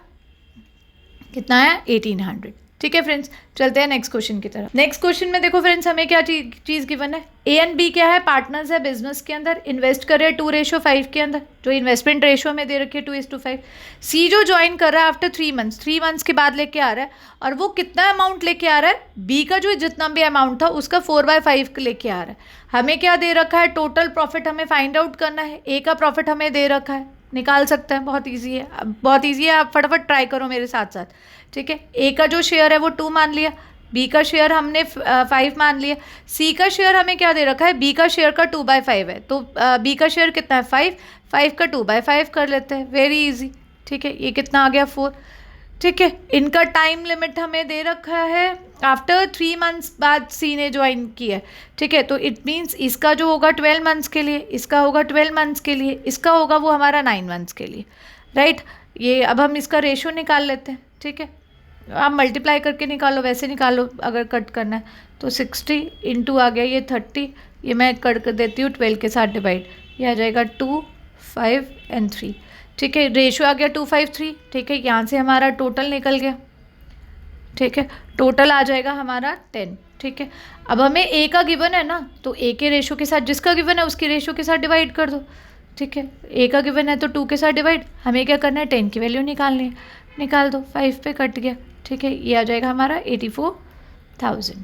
कितना है 1800, ठीक है फ्रेंड्स। चलते हैं नेक्स्ट क्वेश्चन की तरफ। नेक्स्ट क्वेश्चन में देखो फ्रेंड्स हमें क्या चीज़ गिवन है, A एंड B क्या है, पार्टनर्स है बिजनेस के अंदर, इन्वेस्ट कर रहे हैं 2:5 के अंदर, जो इन्वेस्टमेंट रेशो हमें दे रखी है 2:5। C जो ज्वाइन कर रहा है आफ्टर 3 मंथ्स के बाद लेके आ रहा है, और वो कितना अमाउंट लेके आ रहा है, B का जो जितना भी अमाउंट था उसका 4/5 लेके आ रहा है। हमें क्या दे रखा है, टोटल प्रॉफिट हमें फाइंड आउट करना है। A का प्रॉफिट हमें दे रखा है, निकाल सकते हैं, बहुत ईजी है, बहुत ईजी है, आप फटाफट ट्राई करो मेरे साथ साथ, ठीक है। A का जो शेयर है वो 2 मान लिया, B का शेयर हमने 5 मान लिया, C का शेयर हमें क्या दे रखा है, B का शेयर का 2/5 है, तो B का शेयर कितना है 5 का 2/5 कर लेते हैं, वेरी इजी, ठीक है। ये कितना आ गया 4, ठीक है। इनका टाइम लिमिट हमें दे रखा है आफ्टर 3 मंथ्स बाद C ने ज्वाइन किया है, ठीक है। तो इट मीन्स इसका जो होगा 12 मंथ्स के लिए, इसका होगा 12 मंथ्स के लिए, इसका होगा वो हमारा 9 मंथ्स के लिए, राइट। ये अब हम इसका रेशो निकाल लेते हैं, ठीक है। आप मल्टीप्लाई करके निकालो, वैसे निकालो अगर कट करना है तो 60 इंटू आ गया ये 30, ये मैं कर देती हूँ 12 के साथ डिवाइड, ये आ जाएगा 2, 5 एंड 3, ठीक है। रेशो आ गया 253, ठीक है। यहाँ से हमारा टोटल निकल गया, ठीक है, टोटल आ जाएगा हमारा 10, ठीक है। अब हमें A का गिवन है ना, तो A के रेशो के साथ जिसका गिवन है उसकी रेशो के साथ डिवाइड कर दो, ठीक है। A का गिवन है तो 2 के साथ डिवाइड, हमें क्या करना है 10 की वैल्यू निकालनी है, निकाल दो, 5 पे कट गया, ठीक है। ये आ जाएगा हमारा 84,000,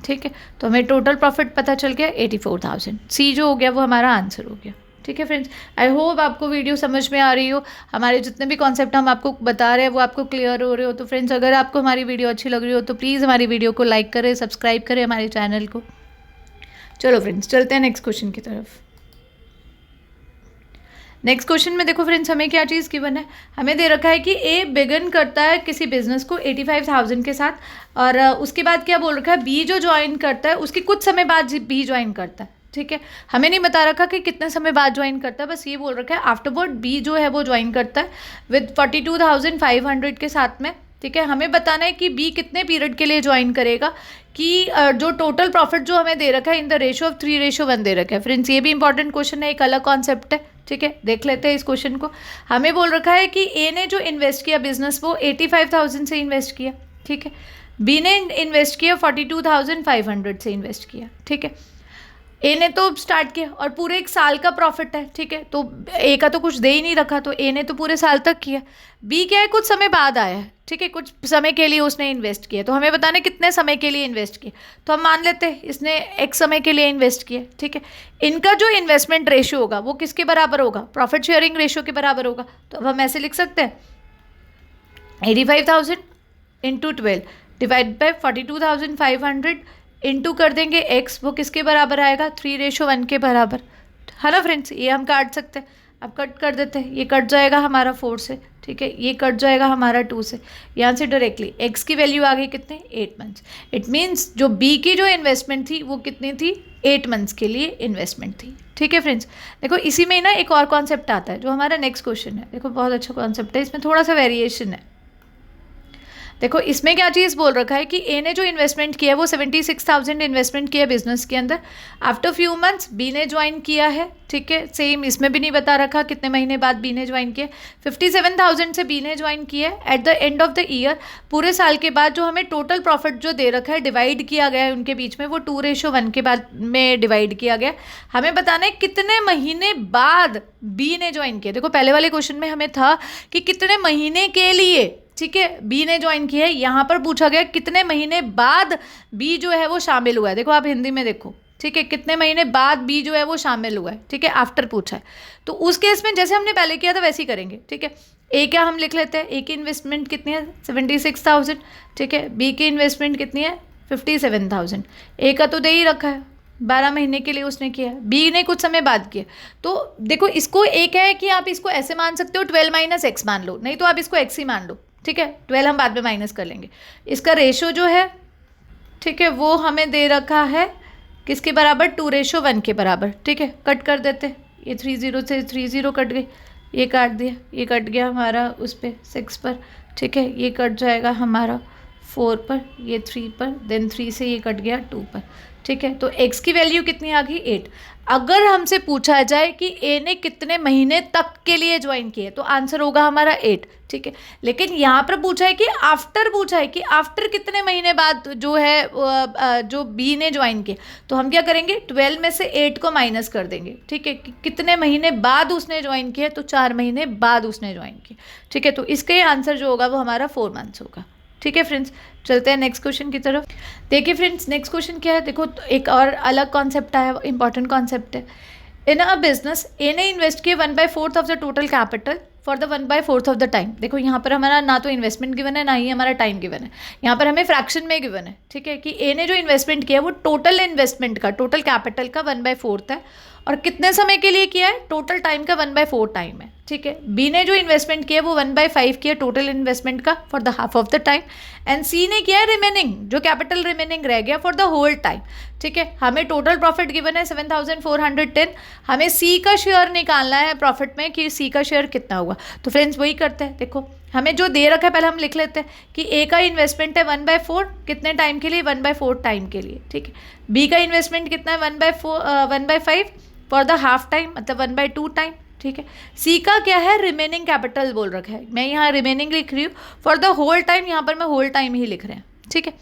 ठीक है। तो हमें टोटल प्रॉफिट पता चल गया 84,000, C जो हो गया वो हमारा आंसर हो गया, ठीक है फ्रेंड्स। आई होप आपको वीडियो समझ में आ रही हो, हमारे जितने भी कॉन्सेप्ट हम आपको बता रहे हैं वो आपको क्लियर हो रहे हो। तो फ्रेंड्स अगर आपको हमारी वीडियो अच्छी लग रही हो तो प्लीज़ हमारी वीडियो को लाइक करें, सब्सक्राइब करें हमारे चैनल को। चलो फ्रेंड्स चलते हैं नेक्स्ट क्वेश्चन की तरफ। नेक्स्ट क्वेश्चन में देखो फ्रेंड्स हमें क्या चीज़ गिवन है, हमें दे रखा है कि A बिगिन करता है किसी बिजनेस को 85,000 के साथ, और उसके बाद क्या बोल रखा है B जो ज्वाइन करता है उसके कुछ समय बाद B ज्वाइन करता है, ठीक है, हमें नहीं बता रखा कि कितने समय बाद ज्वाइन करता है, बस ये बोल रखा है आफ्टरवर्ड बी जो है वो ज्वाइन करता है विद 42,500 के साथ में। ठीक है, हमें बताना है कि बी कितने पीरियड के लिए ज्वाइन करेगा, कि जो टोटल प्रॉफिट जो हमें दे रखा है इन द रेशियो ऑफ 3:1 दे रखा है। फ्रेंड्स ये भी इंपॉर्टेंट क्वेश्चन है, एक अलग कॉन्सेप्ट है। ठीक है, देख लेते हैं इस क्वेश्चन को। हमें बोल रखा है कि ए ने जो इन्वेस्ट किया बिजनेस वो 85,000 से इन्वेस्ट किया। ठीक है, बी ने इन्वेस्ट किया 42,500 से इन्वेस्ट किया। ठीक है, ए ने तो स्टार्ट किया और पूरे एक साल का प्रॉफिट है। ठीक है, तो ए का तो कुछ दे ही नहीं रखा, तो ए ने तो पूरे साल तक किया। बी क्या है, कुछ समय बाद आया है। ठीक है, कुछ समय के लिए उसने इन्वेस्ट किया, तो हमें बताना है कितने समय के लिए इन्वेस्ट किया। तो हम मान लेते हैं इसने एक समय के लिए इन्वेस्ट किया। ठीक है, इनका जो इन्वेस्टमेंट रेशियो होगा वो किसके बराबर होगा, प्रॉफिट शेयरिंग रेशियो के बराबर होगा। तो अब हम ऐसे लिख सकते हैं 85,000 इंटू 12 डिवाइड बाई 42,500 इंटू कर देंगे एक्स, वो किसके बराबर आएगा, 3:1 के बराबर, है ना फ्रेंड्स। ये हम काट सकते हैं, अब कट कर देते हैं। ये कट जाएगा हमारा 4 से। ठीक है, ये कट जाएगा हमारा 2 से। यहाँ से डायरेक्टली एक्स की वैल्यू आ गई कितने, 8 मंथ्स। इट मीन्स जो बी की जो इन्वेस्टमेंट थी वो कितनी थी, 8 मंथ्स के लिए इन्वेस्टमेंट थी। ठीक है फ्रेंड्स, देखो इसी में ना एक और कॉन्सेप्ट आता है जो हमारा नेक्स्ट क्वेश्चन है। देखो बहुत अच्छा कॉन्सेप्ट है, इसमें थोड़ा सा वेरिएशन है। देखो इसमें क्या चीज़ बोल रखा है कि ए ने जो इन्वेस्टमेंट किया है वो 76,000 इन्वेस्टमेंट किया बिजनेस के अंदर। आफ्टर फ्यू मंथ्स बी ने ज्वाइन किया है। ठीक है, सेम इसमें भी नहीं बता रखा कितने महीने बाद बी ने ज्वाइन किया। 57,000 से बी ने ज्वाइन किया है। At the end of the year, पूरे साल के बाद जो हमें टोटल प्रॉफिट जो दे रखा है डिवाइड किया गया है उनके बीच में, वो 2:1 के बाद में डिवाइड किया गया। हमें बताना है कितने महीने बाद बी ने ज्वाइन किया। देखो पहले वाले क्वेश्चन में हमें था कि कितने महीने के लिए, ठीक है, बी ने ज्वाइन किया है। यहाँ पर पूछा गया कितने महीने बाद बी जो है वो शामिल हुआ है। देखो आप हिंदी में देखो, ठीक है, कितने महीने बाद बी जो है वो शामिल हुआ है। ठीक है, आफ्टर पूछा है, तो उस केस में जैसे हमने पहले किया था वैसे ही करेंगे। ठीक है, ए क्या हम लिख लेते हैं, ए की इन्वेस्टमेंट कितनी है, 76,000। ठीक है, बी की इन्वेस्टमेंट कितनी है, 57,000। ए का तो दे ही रखा है, 12 महीने के लिए उसने किया, बी ने कुछ समय बाद किया। तो देखो इसको एक है कि आप इसको ऐसे मान सकते हो 12 माइनस एक्स मान लो, नहीं तो आप इसको एक्स ही मान लो। ठीक है, 12 हम बाद में माइनस कर लेंगे। इसका रेशो जो है, ठीक है, वो हमें दे रखा है किसके बराबर, 2:1 के बराबर। ठीक है, कट कर देते, ये 30 से 30 कट गई, ये काट दिया, ये कट गया हमारा उस पर 6 पर। ठीक है, ये कट जाएगा हमारा 4 पर, ये 3 पर, देन 3 से ये कट गया 2 पर। ठीक है, तो x की वैल्यू कितनी आ गई, 8। अगर हमसे पूछा जाए कि a ने कितने महीने तक के लिए ज्वाइन किए तो आंसर होगा हमारा 8। ठीक है, लेकिन यहाँ पर पूछा है कि आफ्टर, पूछा है कि आफ्टर कितने महीने बाद जो है जो b ने ज्वाइन किया, तो हम क्या करेंगे, 12 में से 8 को माइनस कर देंगे। ठीक है, कितने महीने बाद उसने ज्वाइन किया, तो 4 महीने बाद उसने ज्वाइन किया। ठीक है, तो इसके आंसर जो होगा वो हमारा 4 मंथ्स होगा। ठीक है फ्रेंड्स, चलते हैं नेक्स्ट क्वेश्चन की तरफ। देखिए फ्रेंड्स, नेक्स्ट क्वेश्चन क्या है, देखो एक और अलग कॉन्सेप्ट आया, इंपॉर्टेंट कॉन्सेप्ट है। इन अ बिजनेस ए ने इन्वेस्ट किया 1/4 of the total capital for the 1/4 of the time. देखो यहाँ पर हमारा ना तो इन्वेस्टमेंट गिवन है, ना ही हमारा टाइम गिवन है, यहाँ पर हमें फ्रैक्शन में गिवन है। ठीक है, कि ए ने जो इन्वेस्टमेंट किया वो टोटल इन्वेस्टमेंट का, टोटल कैपिटल का 1/4 है, और कितने समय के लिए किया है, टोटल टाइम का 1/4 टाइम है। ठीक है, बी ने जो इन्वेस्टमेंट किया वो 1/5 किया टोटल इन्वेस्टमेंट का for the half of the time, and C ने किया है रिमेनिंग, जो कैपिटल रिमेनिंग रह गया फॉर द होल टाइम। ठीक है, हमें टोटल प्रॉफिट गिवन है 7,410, हमें सी का शेयर निकालना है प्रॉफिट में कि सी का शेयर कितना हुआ। तो फ्रेंड्स वही करते हैं, देखो हमें जो दे रखा है पहले हम लिख लेते हैं कि ए का इन्वेस्टमेंट है 1/4 कितने टाइम के लिए, 1/4 टाइम के लिए। ठीक है, बी का इन्वेस्टमेंट कितना है 1/5 फॉर द हाफ टाइम, मतलब 1/2 टाइम। ठीक है, सी का क्या है, रिमेनिंग कैपिटल बोल रखा है, मैं यहाँ रिमेनिंग लिख रही हूँ फॉर द होल टाइम, यहाँ पर मैं होल टाइम ही लिख रहे हैं। ठीक है,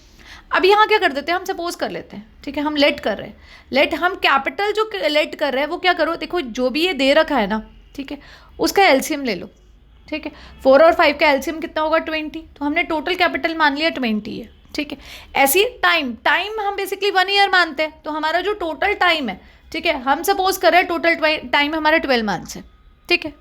अब यहाँ क्या कर देते हैं, हम सपोज कर लेते हैं। ठीक है, हम लेट कर रहे हैं, लेट हम कैपिटल जो लेट कर रहे हैं वो क्या करो, देखो जो भी ये दे रखा है ना, ठीक है, उसका एलसीएम ले लो। ठीक है, 4 और 5 का एलसीएम कितना होगा, 20, तो हमने टोटल कैपिटल मान लिया 20 है। ठीक है, ऐसी टाइम हम बेसिकली 1 ईयर मानते हैं, तो हमारा जो टोटल टाइम है, ठीक है, हम सपोज कर रहे हैं टोटल टाइम हमारा 12 मंथ्स है। ठीक है,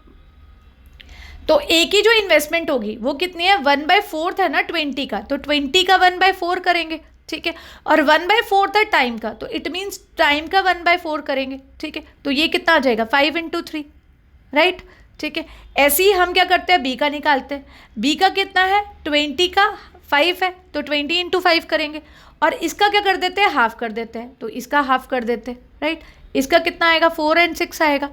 तो ए की जो इन्वेस्टमेंट होगी वो कितनी है, 1/4 है ना 20 का, तो 20 का 1/4 करेंगे। ठीक है, और 1/4 है टाइम का, तो इट मीन्स टाइम का 1/4 करेंगे। ठीक है, तो ये कितना आ जाएगा, 5 × 3, राइट। ठीक है, ऐसे ही हम क्या करते हैं, बी का निकालते हैं। बी का कितना है, 20 का 5 है, तो 20 × 5 करेंगे, और इसका क्या कर देते हैं, हाफ कर देते हैं, तो इसका हाफ कर देते हैं, राइट। इसका कितना आएगा 4 and 6 आएगा।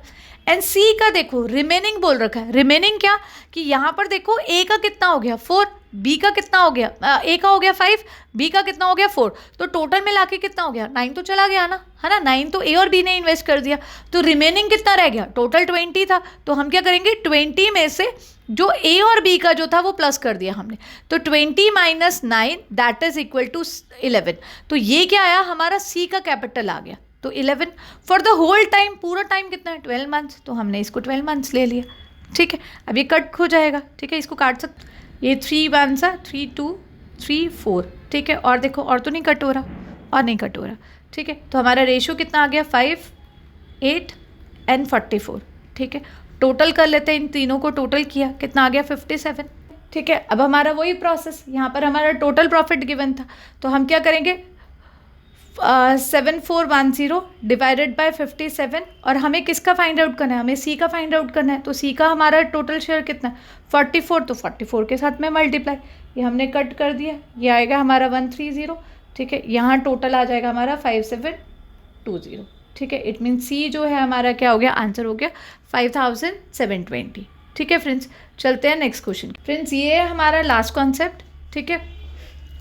एंड सी का देखो रिमेनिंग बोल रखा है, रिमेनिंग क्या कि यहाँ पर देखो ए का कितना हो गया 4, बी का कितना हो गया ए का हो गया 5, बी का कितना हो गया 4, तो टोटल मिला के कितना हो गया 9 तो चला गया ना, है ना, 9 तो ए और बी ने इन्वेस्ट कर दिया, तो रिमेनिंग कितना रह गया, टोटल 20 था, तो हम क्या करेंगे 20 में से जो ए और बी का जो था वो प्लस कर दिया हमने, तो 20 minus 9 that is equal to 11, तो ये क्या आया हमारा सी का कैपिटल आ गया, तो 11 फॉर द होल टाइम, पूरा टाइम कितना है 12 मंथ्स, तो हमने इसको 12 मंथ्स ले लिया। ठीक है, अब ये कट हो जाएगा, ठीक है, इसको काट सकते, ये 3 1 सा 3 2 3 4, ठीक है, और देखो और तो नहीं कट हो रहा, और नहीं कट हो रहा, ठीक है, तो हमारा रेशियो कितना आ गया 5 8 एंड 44, ठीक है, टोटल कर लेते हैं, इन तीनों को टोटल किया कितना आ गया 57, ठीक है। अब हमारा वही प्रोसेस, यहाँ पर हमारा टोटल प्रॉफिट गिवन था, तो हम क्या करेंगे 7410 डिवाइडेड बाय 57, और हमें किसका फाइंड आउट करना है, हमें सी का फाइंड आउट करना है, तो सी का हमारा टोटल शेयर कितना है 44, तो 44 के साथ में मल्टीप्लाई, ये हमने कट कर दिया, ये आएगा हमारा 130, ठीक है, यहाँ टोटल आ जाएगा हमारा 5720, ठीक है, इट मीन सी जो है हमारा क्या हो गया, आंसर हो गया 5720, ठीक है फ्रेंड्स। चलते हैं नेक्स्ट क्वेश्चन। फ्रेंड्स ये है हमारा लास्ट कॉन्सेप्ट, ठीक है,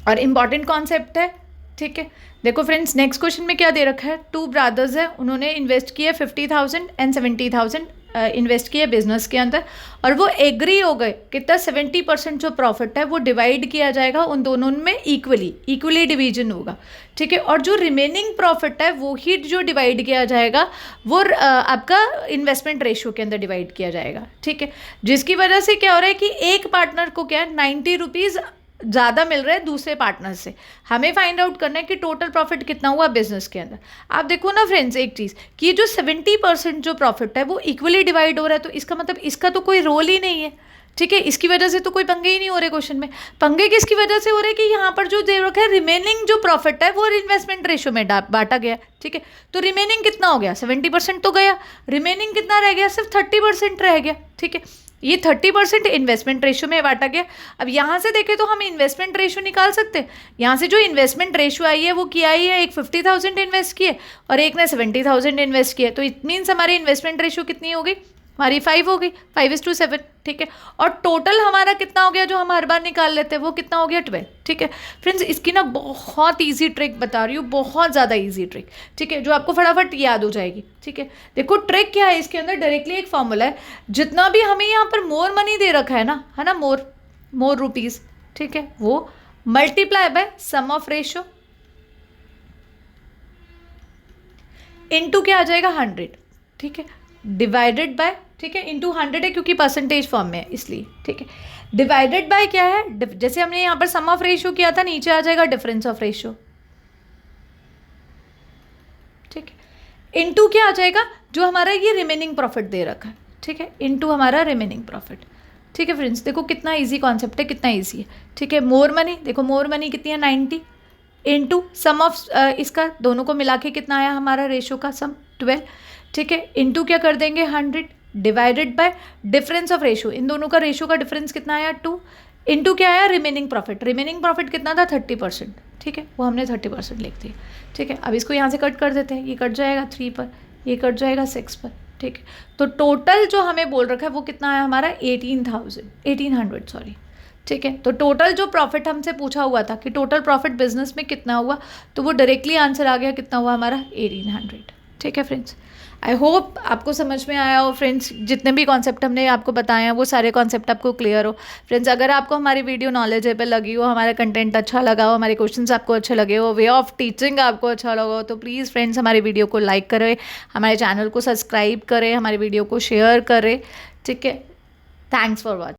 और इम्पॉर्टेंट कॉन्सेप्ट है, ठीक है। देखो फ्रेंड्स नेक्स्ट क्वेश्चन में क्या दे रखा है, 2 ब्रदर्स है, उन्होंने इन्वेस्ट किया 50,000 एंड 70,000 इन्वेस्ट किया बिजनेस के अंदर, और वो एग्री हो गए कितना 70% जो प्रॉफिट है वो डिवाइड किया जाएगा उन दोनों में इक्वली डिवीजन होगा, ठीक है, और जो रिमेनिंग प्रॉफिट है वो ही जो डिवाइड किया जाएगा वो आपका इन्वेस्टमेंट रेशियो के अंदर डिवाइड किया जाएगा, ठीक है, जिसकी वजह से क्या हो रहा है कि एक पार्टनर को क्या है 90 रुपीज़ ज़्यादा मिल रहा है दूसरे पार्टनर से। हमें फाइंड आउट करना है कि टोटल प्रॉफिट कितना हुआ बिजनेस के अंदर। आप देखो ना फ्रेंड्स एक चीज़ कि जो 70% जो प्रॉफिट है वो इक्वली डिवाइड हो रहा है, तो इसका मतलब इसका तो कोई रोल ही नहीं है, ठीक है, इसकी वजह से तो कोई पंगे ही नहीं हो रहे क्वेश्चन में। पंगे किसकी वजह से हो रहे हैं कि यहाँ पर जो दे रखा है रिमेनिंग जो प्रॉफिट है वो इन्वेस्टमेंट रेशियो में बांटा गया, ठीक है, तो रिमेनिंग कितना हो गया 70% तो गया, रिमेनिंग कितना रह गया सिर्फ 30% रह गया, ठीक है, ये 30% इन्वेस्टमेंट रेशियो में बांटा गया। अब यहाँ से देखें तो हम इन्वेस्टमेंट रेशियो निकाल सकते हैं, यहाँ से जो इन्वेस्टमेंट रेशियो आई है वो क्या आई है, एक 50,000 इन्वेस्ट किए और एक ने 70,000 इन्वेस्ट किए, तो इट मीन्स हमारी इन्वेस्टमेंट रेशियो कितनी हो गई, हमारी 5 हो गई, 5:7, ठीक है, और टोटल हमारा कितना हो गया जो हम हर बार निकाल लेते हैं वो कितना हो गया 12, ठीक है। फ्रेंड्स इसकी ना बहुत ईजी ट्रिक बता रही हूँ, बहुत ज़्यादा ईजी ट्रिक, ठीक है, जो आपको फटाफट याद हो जाएगी, ठीक है। देखो ट्रिक क्या है इसके अंदर, डायरेक्टली एक फॉर्मूला है, जितना भी हमें यहाँ पर मोर मनी दे रखा है ना, है ना, मोर रुपीज़, ठीक है, वो multiply by sum of ratio into क्या आ जाएगा 100, ठीक है, डिवाइडेड बाय, ठीक है, इंटू 100 है क्योंकि परसेंटेज फॉर्म में है इसलिए, ठीक है, डिवाइडेड बाय क्या है, जैसे हमने यहाँ पर सम ऑफ रेशियो किया था नीचे आ जाएगा डिफरेंस ऑफ रेशियो, ठीक है, इंटू क्या आ जाएगा जो हमारा ये रिमेनिंग प्रॉफिट दे रखा है, ठीक है, इंटू हमारा रिमेनिंग प्रॉफिट, ठीक है। फ्रेंड्स देखो कितना ईजी कॉन्सेप्ट है, कितना ईजी है, ठीक है। मोर मनी, देखो मोर मनी कितनी है 90 इंटू सम ऑफ इसका दोनों को मिला के कितना आया हमारा रेशियो का सम 12, ठीक है, इंटू क्या कर देंगे 100 divided by difference of ratio, इन दोनों का रेशियो का डिफरेंस कितना आया 2, इंटू क्या आया रिमेनिंग प्रॉफिट कितना था 30%, ठीक है, वो हमने 30% लिख दिया, ठीक है। अब इसको यहाँ से कट कर देते हैं, ये कट जाएगा 3 पर, ये कट जाएगा 6 पर, ठीक है, तो टोटल जो हमें बोल रखा है वो कितना आया हमारा 1800 सॉरी, ठीक है। तो टोटल जो प्रॉफिट हमसे पूछा हुआ था कि टोटल प्रॉफिट बिजनेस में कितना हुआ, तो वो डायरेक्टली आंसर आ गया कितना हुआ हमारा 1800, ठीक है फ्रेंड्स। आई होप आपको समझ में आया हो फ्रेंड्स, जितने भी कॉन्सेप्ट हमने आपको बताए हैं वो सारे कॉन्सेप्ट आपको क्लियर हो। फ्रेंड्स अगर आपको हमारी वीडियो नॉलेजेबल लगी हो, हमारा कंटेंट अच्छा लगा हो, हमारे क्वेश्चंस आपको अच्छे लगे हो, वे ऑफ टीचिंग आपको अच्छा लगा हो, तो प्लीज़ फ्रेंड्स हमारी वीडियो को लाइक करें, हमारे चैनल को सब्सक्राइब करें, हमारी वीडियो को शेयर करें, ठीक है। Thanks for watching.